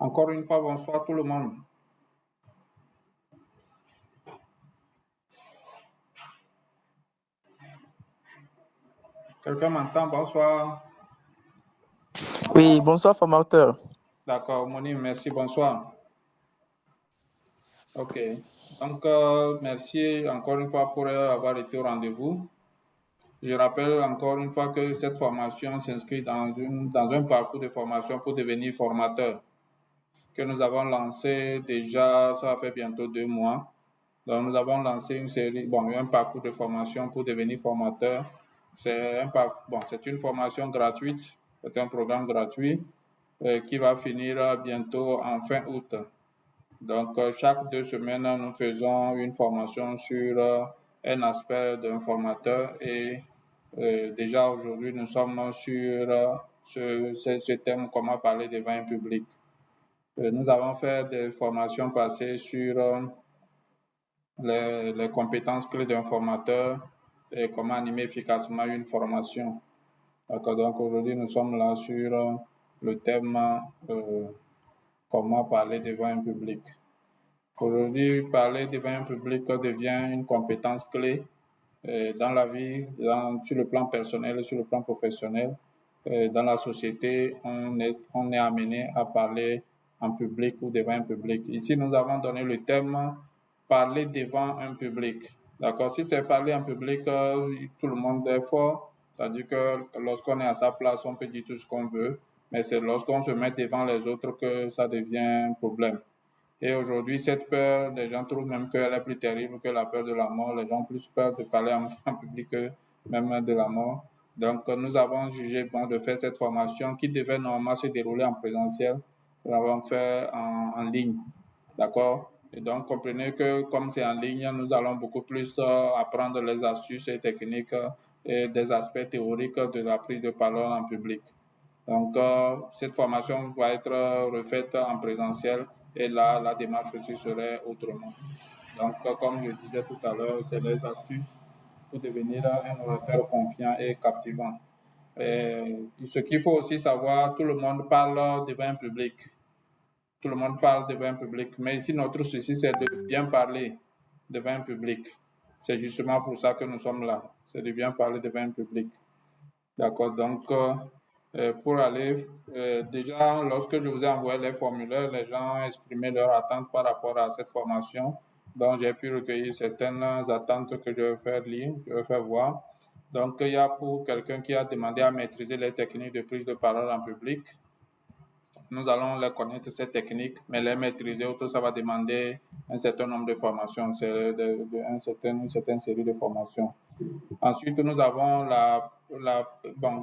Encore une fois, bonsoir tout le monde. Quelqu'un m'entend? Bonsoir. Oui, bonsoir, formateur. D'accord, Moni, merci, bonsoir. Ok, donc merci encore une fois pour avoir été au rendez-vous. Je rappelle encore une fois que cette formation s'inscrit dans un parcours de formation pour devenir formateur que nous avons lancé déjà, ça fait bientôt 2 mois. Donc, nous avons lancé un parcours de formation pour devenir formateur. C'est une formation gratuite, c'est un programme gratuit qui va finir bientôt en fin août. Donc, chaque 2 semaines, nous faisons une formation sur un aspect d'un formateur et déjà aujourd'hui, nous sommes sur ce thème, comment parler devant un public. Nous avons fait des formations passées sur les compétences clés d'un formateur et comment animer efficacement une formation. Donc aujourd'hui, nous sommes là sur le thème comment parler devant un public. Aujourd'hui, parler devant un public devient une compétence clé dans la vie, sur le plan personnel et sur le plan professionnel. Dans la société, on est amené à parler en public ou devant un public. Ici, nous avons donné le thème parler devant un public. D'accord? Si c'est parler en public, tout le monde est fort. C'est-à-dire que lorsqu'on est à sa place, on peut dire tout ce qu'on veut. Mais c'est lorsqu'on se met devant les autres que ça devient un problème. Et aujourd'hui, cette peur, les gens trouvent même qu'elle est plus terrible que la peur de la mort. Les gens ont plus peur de parler en public que même de la mort. Donc, nous avons jugé bon de faire cette formation qui devait normalement se dérouler en présentiel. Nous l'avons fait en ligne. D'accord? Et donc, comprenez que comme c'est en ligne, nous allons beaucoup plus apprendre les astuces et techniques et des aspects théoriques de la prise de parole en public. Donc, cette formation va être refaite en présentiel et là, la démarche aussi serait autrement. Donc, comme je disais tout à l'heure, c'est les astuces pour devenir un orateur confiant et captivant. Et ce qu'il faut aussi savoir, tout le monde parle devant un public. Tout le monde parle devant un public. Mais ici, notre souci, c'est de bien parler devant un public. C'est justement pour ça que nous sommes là. C'est de bien parler devant un public. D'accord. Donc, pour aller, déjà, lorsque je vous ai envoyé les formulaires, les gens ont exprimé leur attente par rapport à cette formation. Donc, j'ai pu recueillir certaines attentes que je vais faire lire, je vais faire voir. Donc, il y a pour quelqu'un qui a demandé à maîtriser les techniques de prise de parole en public. Nous allons les connaître, ces techniques, mais les maîtriser, ça va demander un certain nombre de formations, c'est une certaine série de formations. Ensuite, nous avons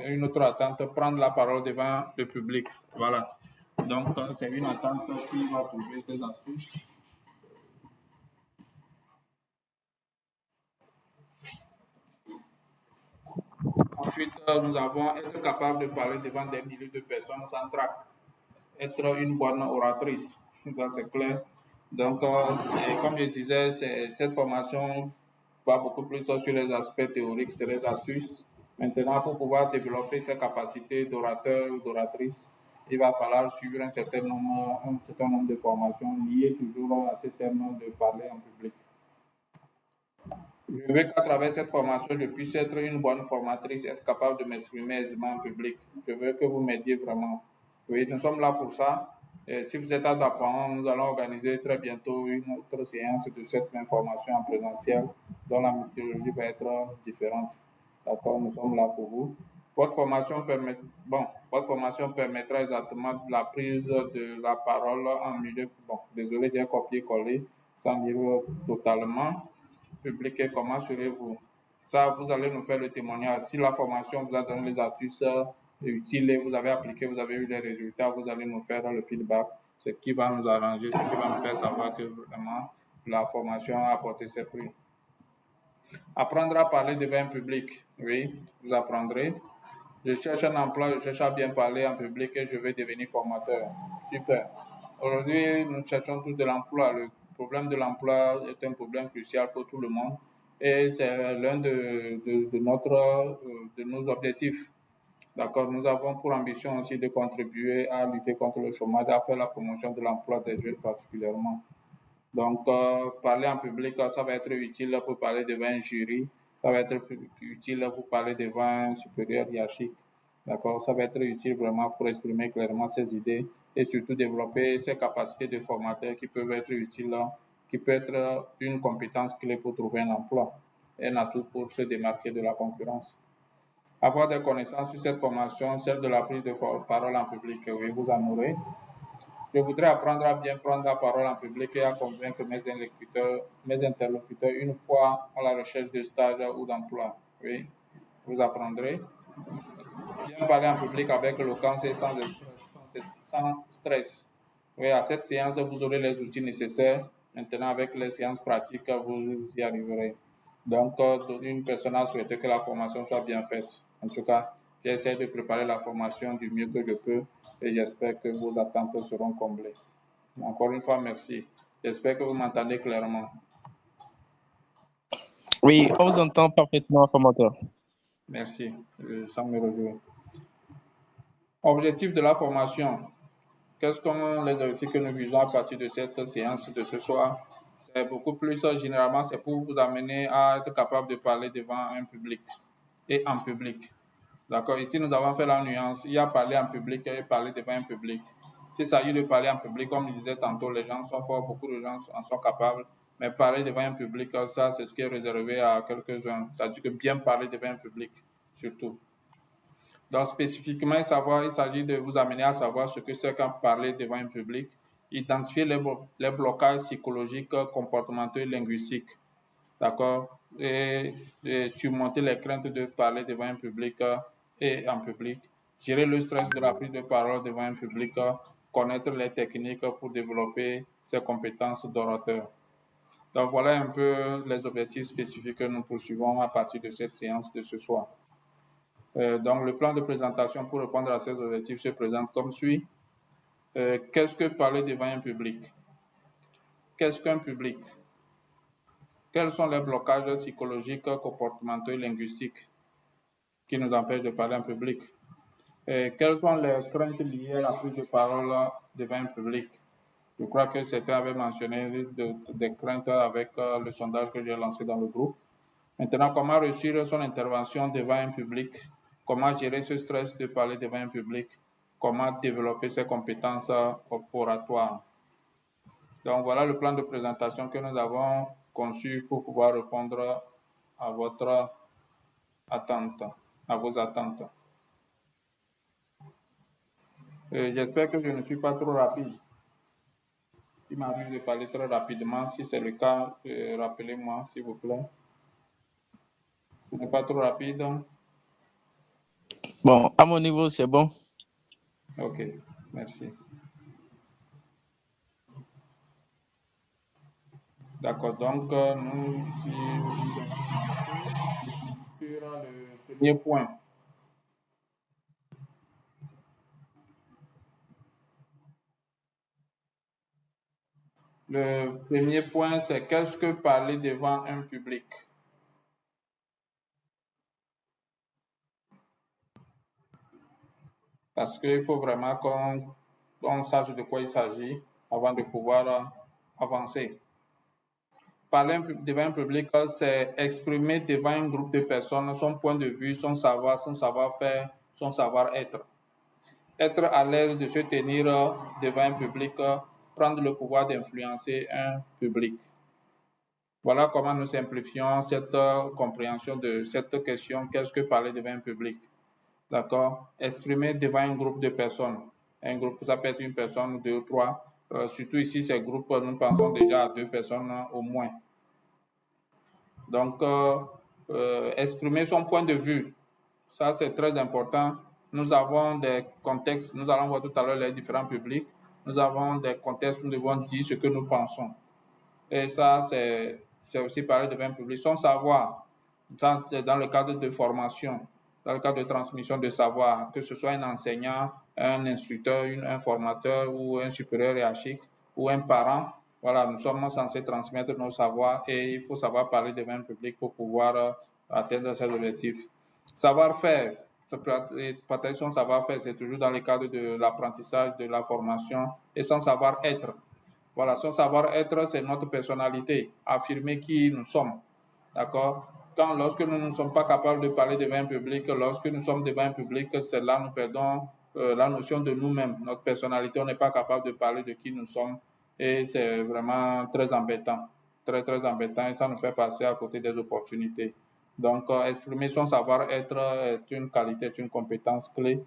une autre attente, prendre la parole devant le public. Voilà. Donc, c'est une attente qui va trouver des astuces. Ensuite, nous avons être capable de parler devant des milliers de personnes sans trac. Être une bonne oratrice. Ça, c'est clair. Donc, comme je disais, cette formation va beaucoup plus sur les aspects théoriques, sur les astuces. Maintenant, pour pouvoir développer ses capacités d'orateur ou d'oratrice, il va falloir suivre un certain nombre de formations liées toujours à ce thème de parler en public. Je veux qu'à travers cette formation, je puisse être une bonne formatrice, être capable de m'exprimer aisément en public. Je veux que vous m'aidiez vraiment. Oui, nous sommes là pour ça. Et si vous êtes adaptant, nous allons organiser très bientôt une autre séance de cette même formation en présentiel dont la méthodologie va être différente. D'accord, nous sommes là pour vous. Votre formation permettra exactement la prise de la parole en milieu. Bon, désolé, j'ai copié-collé sans dire totalement. Public et comment serez-vous? Ça, vous allez nous faire le témoignage. Si la formation vous a donné les astuces utiles et vous avez appliqué, vous avez eu les résultats, vous allez nous faire le feedback, ce qui va nous arranger, ce qui va nous faire savoir que vraiment la formation a apporté ses fruits. Apprendre à parler devant un public. Oui, vous apprendrez. Je cherche un emploi, je cherche à bien parler en public et je vais devenir formateur. Super. Aujourd'hui, nous cherchons tous de l'emploi. Le problème de l'emploi est un problème crucial pour tout le monde et c'est l'un de nos objectifs. D'accord, nous avons pour ambition aussi de contribuer à lutter contre le chômage, à faire la promotion de l'emploi des jeunes particulièrement. Donc, parler en public, ça va être utile pour parler devant un jury, ça va être utile pour parler devant un supérieur hiérarchique. D'accord, ça va être utile vraiment pour exprimer clairement ses idées et surtout développer ses capacités de formateur qui peuvent être utiles, qui peut être une compétence clé pour trouver un emploi, un atout pour se démarquer de la concurrence. Avoir des connaissances sur cette formation, celle de la prise de parole en public, oui, vous en aurez. Je voudrais apprendre à bien prendre la parole en public et à convaincre mes interlocuteurs une fois à la recherche de stage ou d'emploi. Oui, vous apprendrez. Bien parler en public avec éloquence et sans stress. Oui, à cette séance, vous aurez les outils nécessaires. Maintenant, avec les séances pratiques, vous y arriverez. Donc, une personne a souhaité que la formation soit bien faite. En tout cas, j'essaie de préparer la formation du mieux que je peux et j'espère que vos attentes seront comblées. Encore une fois, merci. J'espère que vous m'entendez clairement. Oui, on vous entend parfaitement, formateur. Merci. Ça me réjouit. Objectif de la formation. Quels sont les objectifs que nous visons à partir de cette séance de ce soir? C'est beaucoup plus, généralement, c'est pour vous amener à être capable de parler devant un public et en public. D'accord? Ici, nous avons fait la nuance. Il y a parler en public et parler devant un public. S'il s'agit de parler en public, comme je disais tantôt, les gens sont forts, beaucoup de gens en sont capables. Mais parler devant un public, ça, c'est ce qui est réservé à quelques-uns. C'est-à-dire que bien parler devant un public, surtout. Donc, spécifiquement, il s'agit de vous amener à savoir ce que c'est qu'en parler devant un public, identifier les blocages psychologiques, comportementaux et linguistiques, d'accord, et surmonter les craintes de parler devant un public et en public, gérer le stress de la prise de parole devant un public, connaître les techniques pour développer ses compétences d'orateur. Donc, voilà un peu les objectifs spécifiques que nous poursuivons à partir de cette séance de ce soir. Donc, le plan de présentation pour répondre à ces objectifs se présente comme suit. Qu'est-ce que parler devant un public? Qu'est-ce qu'un public? Quels sont les blocages psychologiques, comportementaux et linguistiques qui nous empêchent de parler en public? Quelles sont les craintes liées à la prise de parole devant un public? Je crois que certains avaient mentionné des craintes avec le sondage que j'ai lancé dans le groupe. Maintenant, comment réussir son intervention devant un public? Comment gérer ce stress de parler devant un public? Comment développer ses compétences oratoires? Donc, voilà le plan de présentation que nous avons conçu pour pouvoir répondre à votre attente, à vos attentes. J'espère que je ne suis pas trop rapide. Il m'arrive de parler très rapidement. Si c'est le cas, rappelez-moi, s'il vous plaît. Ce n'est pas trop rapide. Bon, à mon niveau, c'est bon. Ok, merci. D'accord, donc nous sur le premier point. Le premier point, c'est qu'est-ce que parler devant un public? Parce qu'il faut vraiment qu'on sache de quoi il s'agit avant de pouvoir avancer. Parler devant un public, c'est exprimer devant un groupe de personnes son point de vue, son savoir, son savoir-faire, son savoir-être. Être à l'aise de se tenir devant un public, prendre le pouvoir d'influencer un public. Voilà comment nous simplifions cette compréhension de cette question, qu'est-ce que parler devant un public? D'accord? Exprimer devant un groupe de personnes. Un groupe, ça peut être une personne, deux ou trois. Surtout ici, ces groupes, nous pensons déjà à deux personnes au moins. Donc, exprimer son point de vue, ça c'est très important. Nous avons des contextes, nous allons voir tout à l'heure les différents publics. Nous avons des contextes où nous devons dire ce que nous pensons. Et ça, c'est aussi parler devant un public. Son savoir, dans le cadre de formation, dans le cadre de transmission de savoir, que ce soit un enseignant, un instructeur, un formateur ou un supérieur hiérarchique ou un parent. Voilà, nous sommes censés transmettre nos savoirs et il faut savoir parler devant un public pour pouvoir atteindre ces objectifs. Savoir-faire, Partager son savoir-faire, c'est toujours dans le cadre de l'apprentissage, de la formation et son savoir-être. Voilà, son savoir-être, c'est notre personnalité, affirmer qui nous sommes. D'accord? Lorsque nous ne sommes pas capables de parler devant un public, lorsque nous sommes devant un public, c'est là que nous perdons la notion de nous-mêmes, notre personnalité. On n'est pas capable de parler de qui nous sommes et c'est vraiment très embêtant, très, très embêtant et ça nous fait passer à côté des opportunités. Donc, exprimer son savoir-être est une qualité, est une compétence clé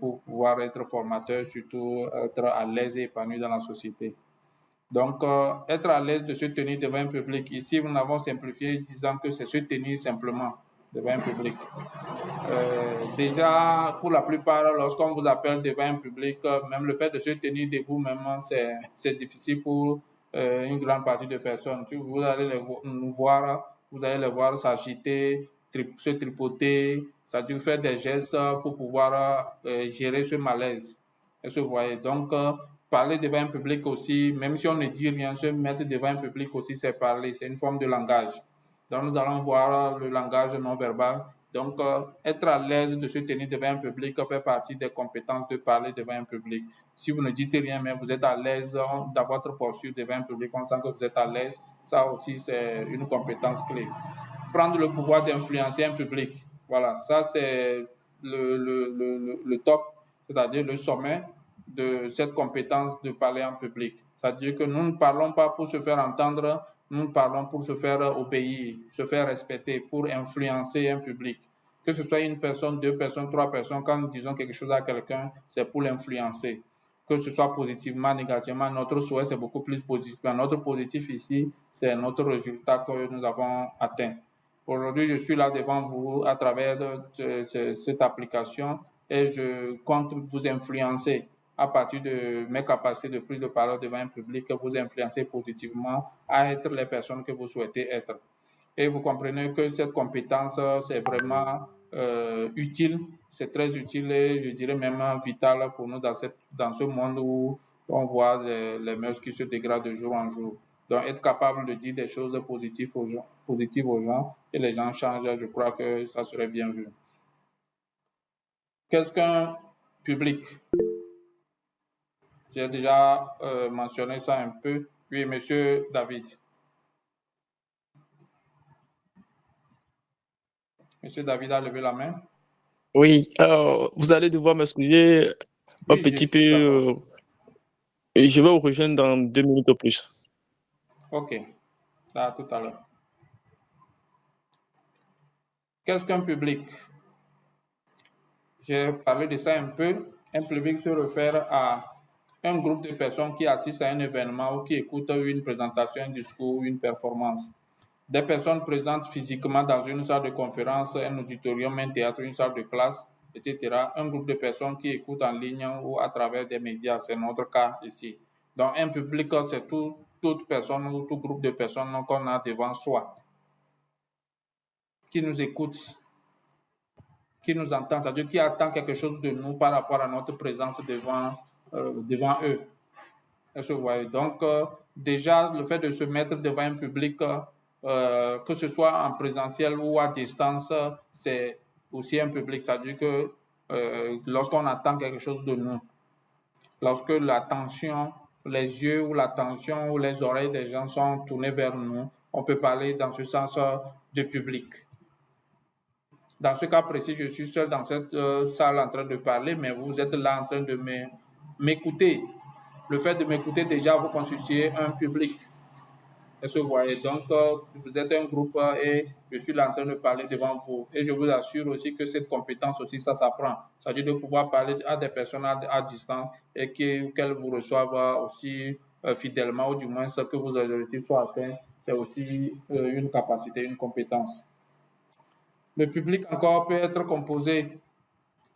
pour pouvoir être formateur, surtout être à l'aise et épanoui dans la société. Donc, être à l'aise de se tenir devant un public. Ici, nous avons simplifié disant que c'est se tenir simplement devant un public. Déjà, pour la plupart, lorsqu'on vous appelle devant un public, même le fait de se tenir debout, même, c'est difficile pour une grande partie de personnes. Vous allez vous allez les voir s'agiter, se tripoter, c'est-à-dire faire des gestes pour pouvoir gérer ce malaise. Est-ce que vous voyez? Donc, parler devant un public aussi, même si on ne dit rien, se mettre devant un public aussi, c'est parler, c'est une forme de langage. Donc, nous allons voir le langage non verbal. Donc, être à l'aise de se tenir devant un public fait partie des compétences de parler devant un public. Si vous ne dites rien, mais vous êtes à l'aise dans votre posture devant un public, on sent que vous êtes à l'aise, ça aussi, c'est une compétence clé. Prendre le pouvoir d'influencer un public. Voilà, ça, c'est le top, c'est-à-dire le sommet de cette compétence de parler en public. C'est-à-dire que nous ne parlons pas pour se faire entendre, nous parlons pour se faire obéir, se faire respecter, pour influencer un public. Que ce soit une personne, deux personnes, trois personnes, quand nous disons quelque chose à quelqu'un, c'est pour l'influencer. Que ce soit positivement, négativement, notre souhait, c'est beaucoup plus positif. Notre positif ici, c'est notre résultat que nous avons atteint. Aujourd'hui, je suis là devant vous à travers cette application et je compte vous influencer à partir de mes capacités de prise de parole devant un public, vous influencer positivement à être les personnes que vous souhaitez être. Et vous comprenez que cette compétence, c'est vraiment utile, c'est très utile et je dirais même vital pour nous dans ce monde où on voit les mœurs qui se dégradent de jour en jour. Donc, être capable de dire des choses positives aux gens et les gens changent, je crois que ça serait bien vu. Qu'est-ce qu'un public? J'ai déjà mentionné ça un peu. Oui, monsieur David. Monsieur David a levé la main. Oui, vous allez devoir m'excuser un Oui, je petit suis d'accord. peu. Je vais vous rejoindre dans 2 minutes ou plus. OK. À tout à l'heure. Qu'est-ce qu'un public? J'ai parlé de ça un peu. Un public se réfère à un groupe de personnes qui assistent à un événement ou qui écoutent une présentation, un discours, une performance. Des personnes présentes physiquement dans une salle de conférence, un auditorium, un théâtre, une salle de classe, etc. Un groupe de personnes qui écoutent en ligne ou à travers des médias, c'est notre cas ici. Donc, un public, c'est toute personne ou tout groupe de personnes qu'on a devant soi, qui nous écoute, qui nous entend, c'est-à-dire qui attend quelque chose de nous par rapport à notre présence devant eux. Est-ce que vous voyez? Donc, déjà, le fait de se mettre devant un public, que ce soit en présentiel ou à distance, c'est aussi un public. C'est-à-dire que lorsqu'on attend quelque chose de nous, lorsque l'attention, les yeux ou l'attention ou les oreilles des gens sont tournés vers nous, on peut parler dans ce sens de public. Dans ce cas précis, je suis seul dans cette salle en train de parler, mais vous êtes là en train de m'écouter. Le fait de m'écouter, déjà, vous constituez un public. Est-ce que vous voyez? Donc, vous êtes un groupe et je suis là en train de parler devant vous. Et je vous assure aussi que cette compétence aussi, ça s'apprend. C'est-à-dire de pouvoir parler à des personnes à distance et qu'elles vous reçoivent aussi fidèlement, ou du moins ce que vos objectifs soient atteints. C'est aussi une capacité, une compétence. Le public encore peut être composé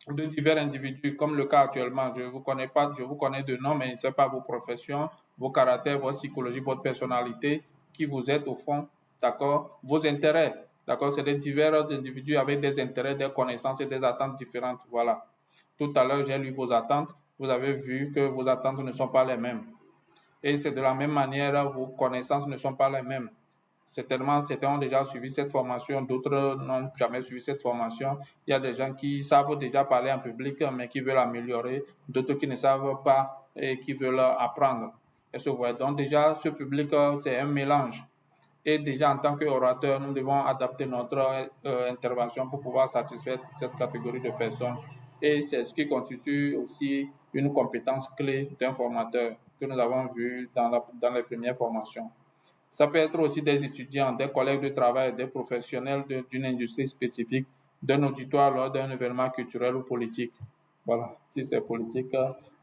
de divers individus, comme le cas actuellement. Je vous connais pas, je vous connais de nom, mais ce n'est pas vos professions, vos caractères, votre psychologie, votre personnalité, qui vous êtes au fond, d'accord? Vos intérêts, d'accord? C'est des divers individus avec des intérêts, des connaissances et des attentes différentes. Voilà. Tout à l'heure, j'ai lu vos attentes. Vous avez vu que vos attentes ne sont pas les mêmes. Et c'est de la même manière, vos connaissances ne sont pas les mêmes. certainement, certains ont déjà suivi cette formation, d'autres n'ont jamais suivi cette formation. Il y a des gens qui savent déjà parler en public, mais qui veulent améliorer, d'autres qui ne savent pas et qui veulent apprendre. Et donc déjà, ce public, c'est un mélange. Et déjà, en tant qu'orateur, nous devons adapter notre intervention pour pouvoir satisfaire cette catégorie de personnes. Et c'est ce qui constitue aussi une compétence clé d'un formateur que nous avons vu dans les premières formations. Ça peut être aussi des étudiants, des collègues de travail, des professionnels d'une industrie spécifique, d'un auditoire lors d'un événement culturel ou politique. Voilà, si c'est politique,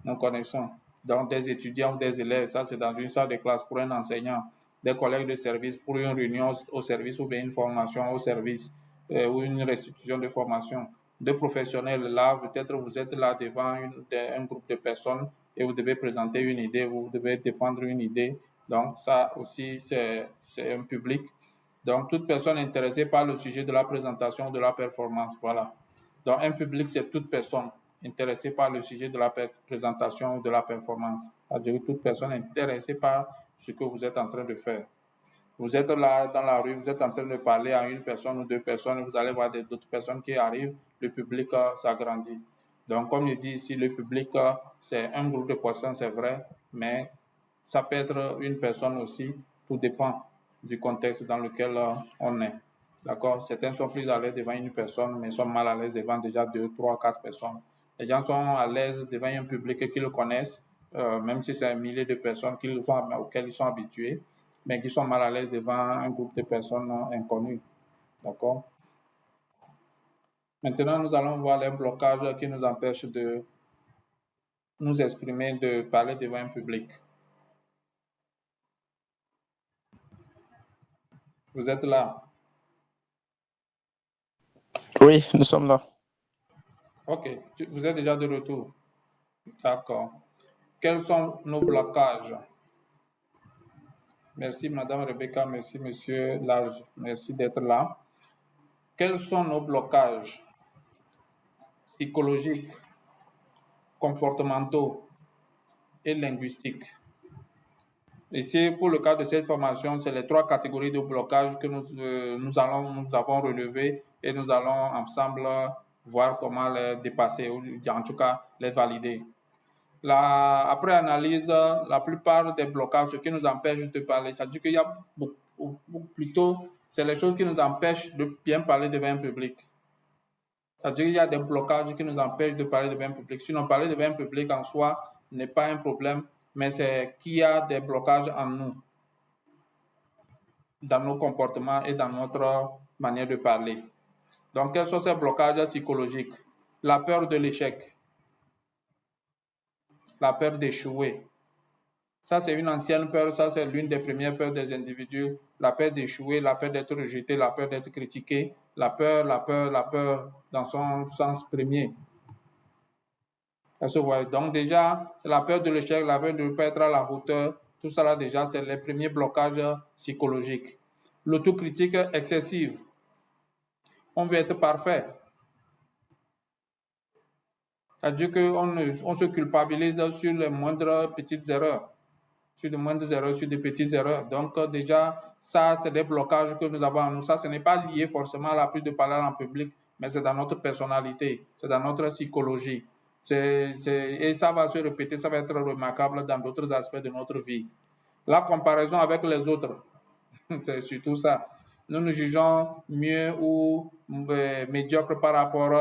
nous connaissons. Donc, des étudiants ou des élèves, ça c'est dans une salle de classe pour un enseignant, des collègues de service pour une réunion au service ou bien une formation au service ou une restitution de formation. Des professionnels, là, peut-être vous êtes là devant un groupe de personnes et vous devez présenter une idée, vous devez défendre une idée. Donc, ça aussi, c'est un public. Donc, toute personne intéressée par le sujet de la présentation, de la performance, voilà. Donc, un public, c'est toute personne intéressée par le sujet de la présentation, de la performance. C'est-à-dire toute personne intéressée par ce que vous êtes en train de faire. Vous êtes là dans la rue, vous êtes en train de parler à une personne ou deux personnes, vous allez voir d'autres personnes qui arrivent, le public s'agrandit. Donc, comme je dis ici, le public, c'est un groupe de personnes, c'est vrai, mais ça peut être une personne aussi, tout dépend du contexte dans lequel on est. D'accord? Certains sont plus à l'aise devant une personne, mais sont mal à l'aise devant déjà 2, 3, 4 personnes. Les gens sont à l'aise devant un public qu'ils connaissent, même si c'est un millier de personnes auxquelles ils sont habitués, mais qui sont mal à l'aise devant un groupe de personnes inconnues. D'accord? Maintenant, nous allons voir les blocages qui nous empêchent de nous exprimer, de parler devant un public. Vous êtes là? Oui, nous sommes là. Ok, vous êtes déjà de retour. D'accord. Quels sont nos blocages? Merci, Madame Rebecca. Merci, Monsieur Large. Merci d'être là. Quels sont nos blocages psychologiques, comportementaux et linguistiques? Ici, pour le cas de cette formation, c'est les 3 catégories de blocage que nous avons relevées et nous allons ensemble voir comment les dépasser, ou en tout cas les valider. Après analyse, la plupart des blocages, ce qui nous empêche de parler, c'est-à-dire qu'il y a plutôt, c'est les choses qui nous empêchent de bien parler devant un public. C'est-à-dire qu'il y a des blocages qui nous empêchent de parler devant un public. Sinon, parler devant un public en soi n'est pas un problème, mais c'est qu'il y a des blocages en nous, dans nos comportements et dans notre manière de parler. Donc, quels sont ces blocages psychologiques? La peur de l'échec, la peur d'échouer. Ça, c'est une ancienne peur, ça, c'est l'une des premières peurs des individus. La peur d'échouer, la peur d'être rejeté, la peur d'être critiqué, la peur dans son sens premier. Donc déjà, c'est la peur de l'échec, la peur de ne pas être à la hauteur. Tout ça là, déjà, c'est les premiers blocages psychologiques. L'autocritique excessive. On veut être parfait. C'est-à-dire qu'on se culpabilise sur les moindres petites erreurs. Sur de moindres erreurs, sur de petites erreurs. Donc déjà, ça, c'est des blocages que nous avons en nous. Ça, ce n'est pas lié forcément à la prise de parler en public, mais c'est dans notre personnalité, c'est dans notre psychologie. Et ça va se répéter, ça va être remarquable dans d'autres aspects de notre vie. La comparaison avec les autres, c'est surtout ça. Nous nous jugeons mieux ou médiocres par rapport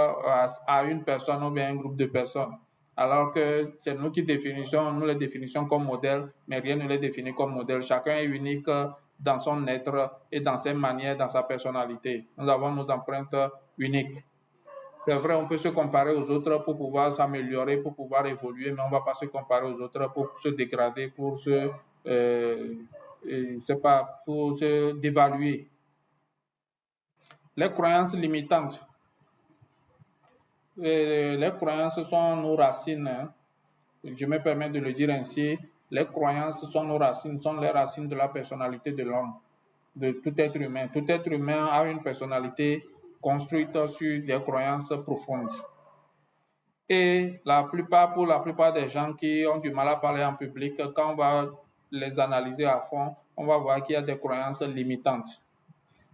à une personne ou bien un groupe de personnes. Alors que c'est nous qui nous les définissons comme modèle, mais rien ne les définit comme modèle. Chacun est unique dans son être et dans ses manières, dans sa personnalité. Nous avons nos empreintes uniques. C'est vrai, on peut se comparer aux autres pour pouvoir s'améliorer, pour pouvoir évoluer, mais on ne va pas se comparer aux autres pour se dégrader, pour pour se dévaluer. Les croyances limitantes. Les croyances sont nos racines. Hein. Je me permets de le dire ainsi. Les croyances sont nos racines, sont les racines de la personnalité de l'homme, de tout être humain. Tout être humain a une personnalité construite sur des croyances profondes. Et pour la plupart des gens qui ont du mal à parler en public, quand on va les analyser à fond, on va voir qu'il y a des croyances limitantes.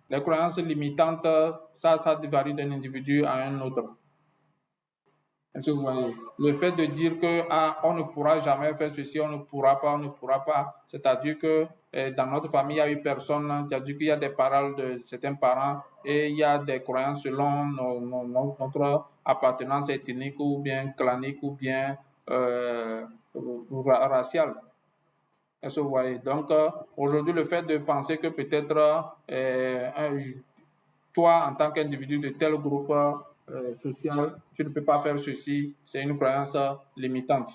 Les croyances limitantes, ça varie d'un individu à un autre. Est-ce que vous voyez? Le fait de dire que on ne pourra jamais faire ceci, on ne pourra pas, c'est-à-dire que dans notre famille, il y a eu personne, c'est-à-dire qu'il y a des paroles de certains parents et il y a des croyances selon notre appartenance ethnique ou bien clanique ou bien raciale. Est-ce que vous voyez? Donc, aujourd'hui, le fait de penser que peut-être toi, en tant qu'individu de tel groupe social, tu ne peux pas faire ceci, c'est une croyance limitante.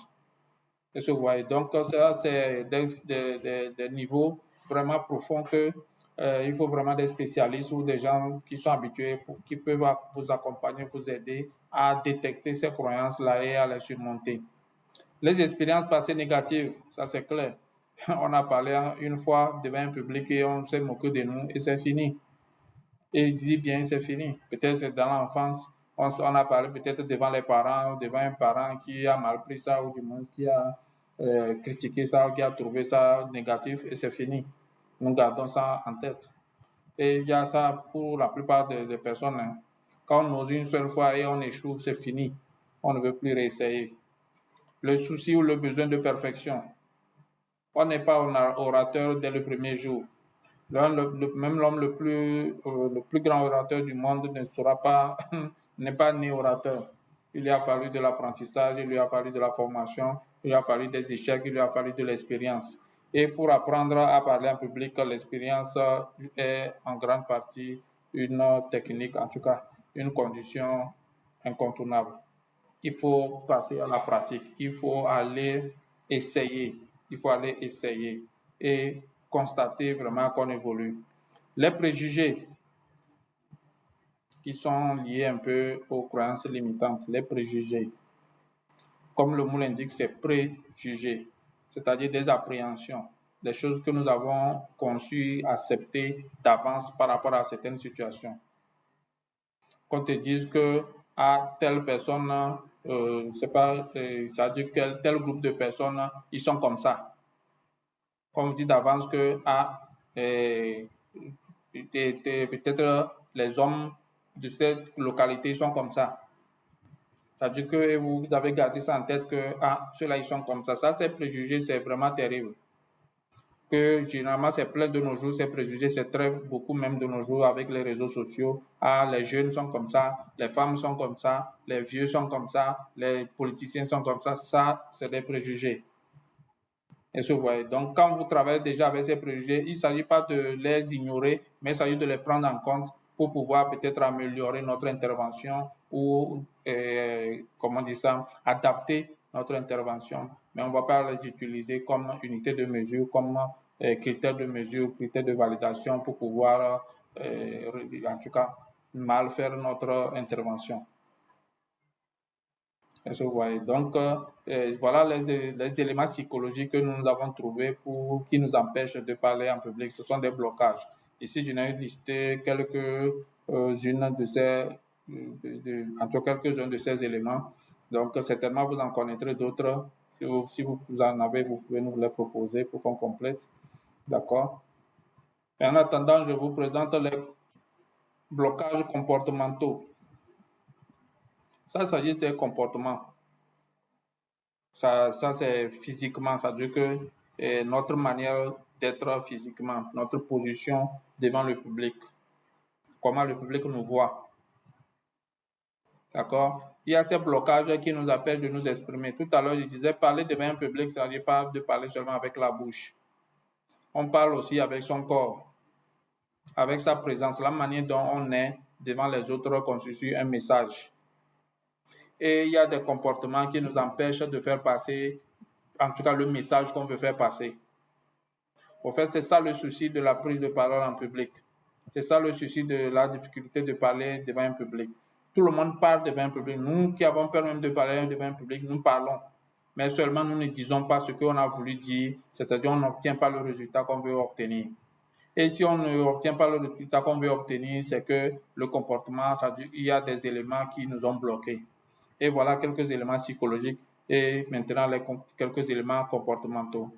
Est-ce que vous voyez? Donc, ça, c'est des niveaux vraiment profonds que il faut vraiment des spécialistes ou des gens qui sont habitués, qui peuvent vous accompagner, vous aider à détecter ces croyances-là et à les surmonter. Les expériences passées négatives, ça c'est clair. On a parlé une fois devant un public et on s'est moqué de nous et c'est fini. Et il dit bien, c'est fini. Peut-être c'est dans l'enfance, on a parlé peut-être devant les parents, devant un parent qui a mal pris ça ou du moins qui a critiqué ça ou qui a trouvé ça négatif et c'est fini. Nous gardons ça en tête. Et il y a ça pour la plupart des personnes. Hein. Quand on ose une seule fois et on échoue, c'est fini. On ne veut plus réessayer. Le souci ou le besoin de perfection. On n'est pas orateur dès le premier jour. Même l'homme le plus grand orateur du monde ne sera pas, n'est pas né orateur. Il lui a fallu de l'apprentissage, il lui a fallu de la formation, il lui a fallu des échecs, il lui a fallu de l'expérience. Et pour apprendre à parler en public, l'expérience est en grande partie une technique, en tout cas une condition incontournable. Il faut passer à la pratique, il faut aller essayer, et constater vraiment qu'on évolue. Les préjugés qui sont liés un peu aux croyances limitantes, les préjugés, comme le mot l'indique, c'est préjugés, c'est-à-dire des appréhensions, des choses que nous avons conçues, acceptées d'avance par rapport à certaines situations. Qu'on te dise que telle personne, c'est pas, ça veut dire que tel groupe de personnes, ils sont comme ça. Qu'on dit d'avance que peut-être les hommes de cette localité sont comme ça. Ça veut dire que vous avez gardé ça en tête que ceux-là, ils sont comme ça. Ça, ces préjugés, c'est vraiment terrible. Que généralement, c'est plein de nos jours, ces préjugés, c'est très beaucoup même de nos jours avec les réseaux sociaux. Les jeunes sont comme ça, les femmes sont comme ça, les vieux sont comme ça, les politiciens sont comme ça. Ça, c'est des préjugés. Est-ce que vous voyez? Donc, quand vous travaillez déjà avec ces préjugés, il ne s'agit pas de les ignorer, mais il s'agit de les prendre en compte pour pouvoir peut-être améliorer notre intervention ou, comment dire ça, adapter notre intervention. Mais on ne va pas les utiliser comme unité de mesure, comme critères de mesure, critères de validation pour pouvoir, en tout cas, mal faire notre intervention. Est-ce que vous voyez? Donc, voilà les éléments psychologiques que nous avons trouvés qui nous empêchent de parler en public. Ce sont des blocages. Ici, je n'ai listé quelques-uns de ces éléments. Donc, certainement, vous en connaîtrez d'autres. Si vous en avez, vous pouvez nous les proposer pour qu'on complète. D'accord? Et en attendant, je vous présente les blocages comportementaux. Ça s'agit des comportements. Ça c'est physiquement, ça veut dire que notre manière d'être physiquement, notre position devant le public, comment le public nous voit. D'accord? Il y a ces blocages qui nous appellent de nous exprimer. Tout à l'heure, je disais, parler devant un public, ça ne veut pas de parler seulement avec la bouche. On parle aussi avec son corps, avec sa présence, la manière dont on est devant les autres constitue un message. Et il y a des comportements qui nous empêchent de faire passer, en tout cas, le message qu'on veut faire passer. En fait, c'est ça le souci de la prise de parole en public. C'est ça le souci de la difficulté de parler devant un public. Tout le monde parle devant un public. Nous qui avons peur même de parler devant un public, nous parlons. Mais seulement nous ne disons pas ce qu'on a voulu dire, c'est-à-dire on n'obtient pas le résultat qu'on veut obtenir. Et si on n'obtient pas le résultat qu'on veut obtenir, c'est que le comportement, c'est-à-dire il y a des éléments qui nous ont bloqués. Et voilà quelques éléments psychologiques et maintenant quelques éléments comportementaux.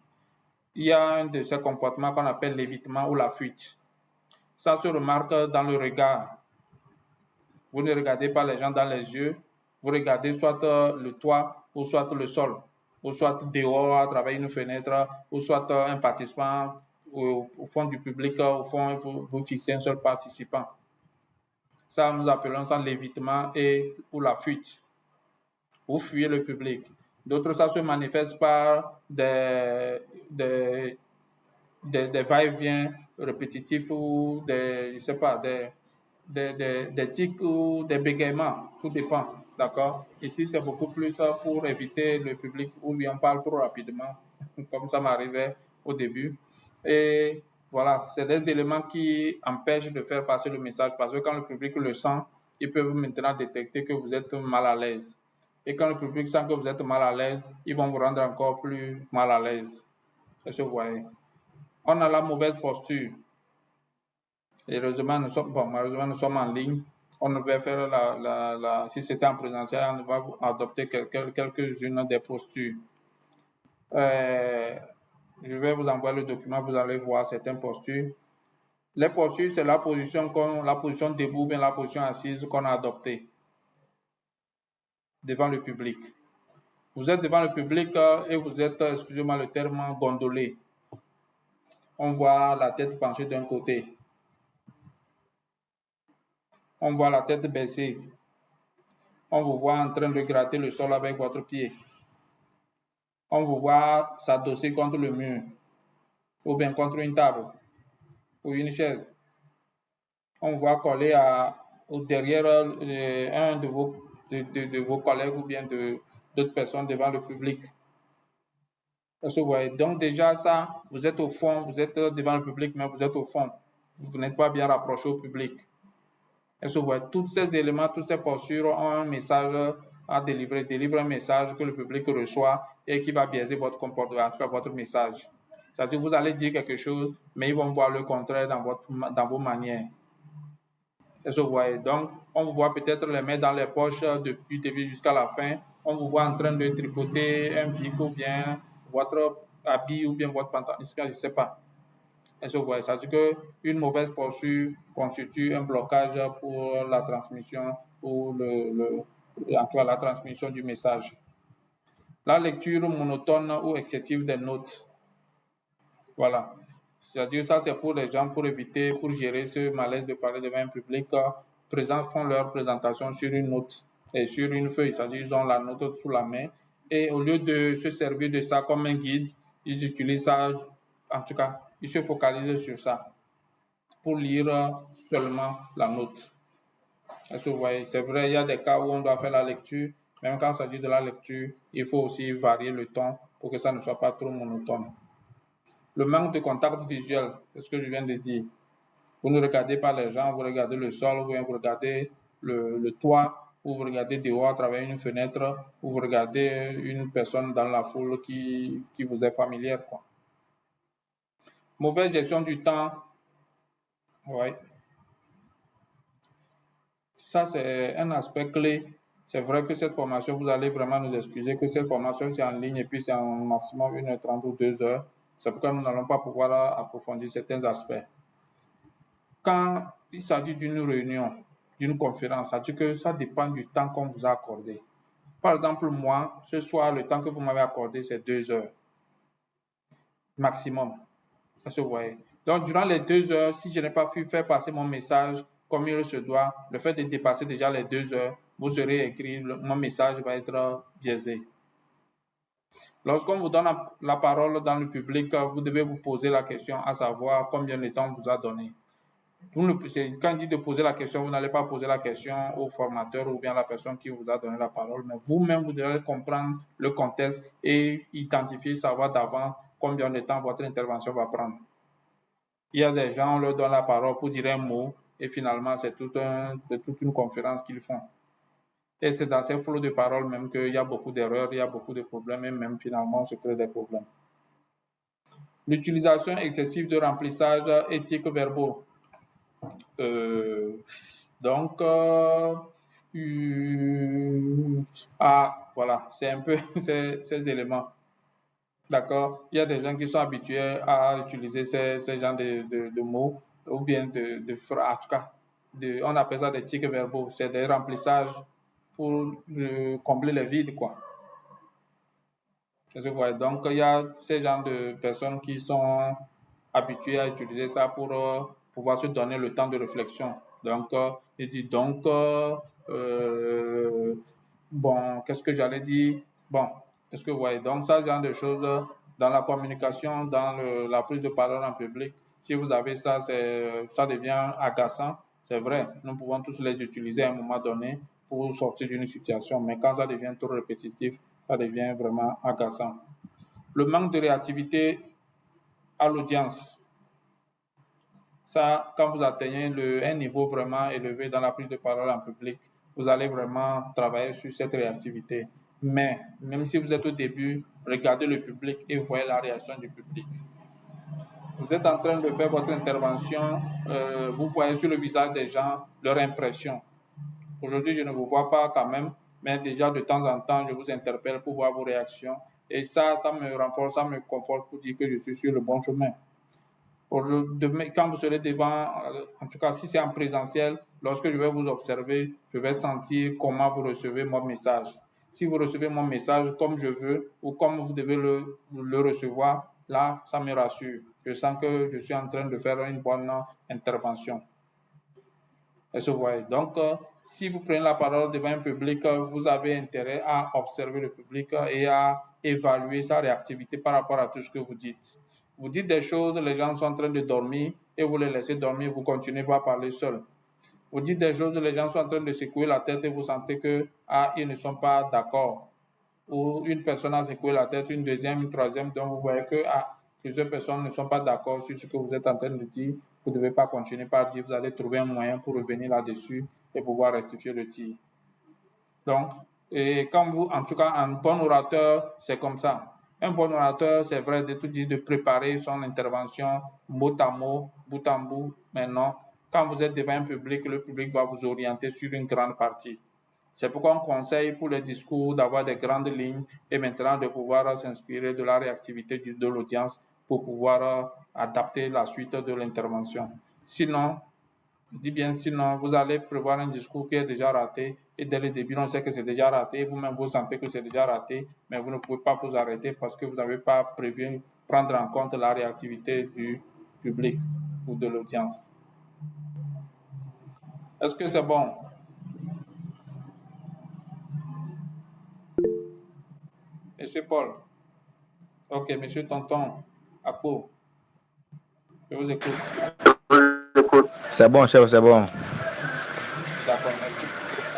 il y a un de ces comportements qu'on appelle l'évitement ou la fuite. Ça se remarque dans le regard. Vous ne regardez pas les gens dans les yeux, vous regardez soit le toit ou soit le sol, ou soit dehors à travers une fenêtre, ou soit un participant au fond du public, au fond, vous fixez un seul participant. Ça, nous appelons ça l'évitement ou la fuite. Vous fuyez le public. D'autres, ça se manifeste par des va-et-vient répétitifs ou je sais pas, des tics ou des bégaiements. Tout dépend. D'accord? Ici, c'est beaucoup plus pour éviter le public où on parle trop rapidement, comme ça m'arrivait au début. Et voilà, c'est des éléments qui empêchent de faire passer le message parce que quand le public le sent, ils peuvent maintenant détecter que vous êtes mal à l'aise. Et quand le public sent que vous êtes mal à l'aise, ils vont vous rendre encore plus mal à l'aise. Ça se voit. On a la mauvaise posture. Heureusement, malheureusement, nous sommes en ligne. On devait faire si c'était en présentiel, on va adopter quelques-unes des postures. Je vais vous envoyer le document, vous allez voir certaines postures. Les postures, c'est la position debout, bien la position assise qu'on a adoptée devant le public. Vous êtes devant le public et vous êtes, excusez-moi le terme, gondolé. On voit la tête penchée d'un côté. On voit la tête baissée. On vous voit en train de gratter le sol avec votre pied. On vous voit s'adosser contre le mur ou bien contre une table ou une chaise. On vous voit coller derrière un de vos collègues ou bien d'autres personnes devant le public. Donc déjà ça, vous êtes au fond, vous êtes devant le public, mais vous êtes au fond. Vous n'êtes pas bien rapproché au public. Est-ce que vous voyez, tous ces éléments, toutes ces postures ont un message à délivrer, délivrent un message que le public reçoit et qui va biaiser votre comportement, en tout cas votre message. C'est-à-dire que vous allez dire quelque chose, mais ils vont voir le contraire dans vos manières. Est-ce que vous voyez? Donc, on vous voit peut-être les mains dans les poches depuis le début jusqu'à la fin. On vous voit en train de tricoter un bic ou bien votre habit ou bien votre pantalon, je ne sais pas. Est-ce que vous voyez? C'est-à-dire qu'une mauvaise posture constitue un blocage pour la transmission ou en tout cas, la transmission du message. La lecture monotone ou excessive des notes. Voilà. C'est-à-dire ça, c'est pour les gens, pour éviter, pour gérer ce malaise de parler devant un public. Font leur présentation sur une note et sur une feuille. C'est-à-dire ils ont la note sous la main. Et au lieu de se servir de ça comme un guide, ils utilisent ça, en tout cas, ils se focalisent sur ça pour lire seulement la note. Est-ce que vous voyez? C'est vrai, il y a des cas où on doit faire la lecture. Même quand il s'agit de la lecture, il faut aussi varier le ton pour que ça ne soit pas trop monotone. Le manque de contact visuel, c'est ce que je viens de dire. Vous ne regardez pas les gens, vous regardez le sol, vous regardez le toit, ou vous regardez dehors à travers une fenêtre, ou vous regardez une personne dans la foule qui vous est familière, quoi. Mauvaise gestion du temps. Oui. Ça, c'est un aspect clé. C'est vrai que cette formation, vous allez vraiment nous excuser que cette formation, c'est en ligne et puis c'est en maximum 1h30 ou 2 heures. C'est pourquoi nous n'allons pas pouvoir approfondir certains aspects. Quand il s'agit d'une réunion, d'une conférence, ça veut dire que ça dépend du temps qu'on vous a accordé. Par exemple, moi, ce soir, le temps que vous m'avez accordé, c'est 2 heures maximum. Ça se voyait. Donc, durant les 2 heures, si je n'ai pas pu faire passer mon message comme il se doit, le fait de dépasser déjà les 2 heures, vous aurez écrit, mon message va être biaisé. Lorsqu'on vous donne la parole dans le public, vous devez vous poser la question à savoir combien de temps on vous a donné. Quand il dit de poser la question, vous n'allez pas poser la question au formateur ou bien à la personne qui vous a donné la parole, mais vous-même, vous devez comprendre le contexte et identifier, savoir d'avant combien de temps votre intervention va prendre. Il y a des gens, on leur donne la parole pour dire un mot et finalement, c'est toute une conférence qu'ils font. Et c'est dans ces flots de paroles même qu'il y a beaucoup d'erreurs, il y a beaucoup de problèmes et même finalement, on se crée des problèmes. L'utilisation excessive de remplissage éthique verbaux. Donc, voilà, c'est un peu ces éléments. D'accord? Il y a des gens qui sont habitués à utiliser ces genres de mots ou bien de phrases, en tout cas, on appelle ça des tics verbaux. C'est des remplissages pour combler les vides, quoi. Qu'est-ce que vous voyez? Donc, il y a ces genres de personnes qui sont habituées à utiliser ça pour pouvoir se donner le temps de réflexion. Donc, il dit donc, bon, qu'est-ce que j'allais dire? Bon, est-ce que vous voyez? Donc, ça, genre de choses dans la communication, dans la prise de parole en public, si vous avez ça, ça devient agaçant. C'est vrai, nous pouvons tous les utiliser à un moment donné pour sortir d'une situation, mais quand ça devient trop répétitif, ça devient vraiment agaçant. Le manque de réactivité à l'audience, ça, quand vous atteignez un niveau vraiment élevé dans la prise de parole en public, vous allez vraiment travailler sur cette réactivité. Mais même si vous êtes au début, regardez le public et voyez la réaction du public. Vous êtes en train de faire votre intervention, vous voyez sur le visage des gens leur impression. Aujourd'hui, je ne vous vois pas quand même, mais déjà de temps en temps, je vous interpelle pour voir vos réactions. Et ça me renforce, ça me conforte pour dire que je suis sur le bon chemin. Quand vous serez devant, en tout cas si c'est en présentiel, lorsque je vais vous observer, je vais sentir comment vous recevez mon message. Si vous recevez mon message comme je veux ou comme vous devez le recevoir, là, ça me rassure. Je sens que je suis en train de faire une bonne intervention. Est-ce que vous voyez? Donc, si vous prenez la parole devant un public, vous avez intérêt à observer le public et à évaluer sa réactivité par rapport à tout ce que vous dites. Vous dites des choses, les gens sont en train de dormir et vous les laissez dormir, vous continuez pas à parler seul. Vous dites des choses, les gens sont en train de secouer la tête et vous sentez que ils ne sont pas d'accord. Ou une personne a secoué la tête, une deuxième, une troisième, donc vous voyez que plusieurs personnes ne sont pas d'accord sur ce que vous êtes en train de dire. Vous ne devez pas continuer par dire, vous allez trouver un moyen pour revenir là-dessus et pouvoir rectifier le tir. Donc, et quand vous, en tout cas, un bon orateur, c'est comme ça. Un bon orateur, c'est vrai, de tout dire, de préparer son intervention mot à mot, bout en bout, mais non. Quand vous êtes devant un public, le public va vous orienter sur une grande partie. C'est pourquoi on conseille pour les discours d'avoir des grandes lignes et maintenant de pouvoir s'inspirer de la réactivité de l'audience pour pouvoir adapter la suite de l'intervention. Sinon, je dis bien sinon, vous allez prévoir un discours qui est déjà raté et dès le début, on sait que c'est déjà raté. Vous-même, vous sentez que c'est déjà raté, mais vous ne pouvez pas vous arrêter parce que vous n'avez pas prévu prendre en compte la réactivité du public ou de l'audience. Est-ce que c'est bon? Monsieur Paul. Ok, monsieur Tonton. Akpo. Je vous écoute. C'est bon, chef, c'est bon. D'accord, merci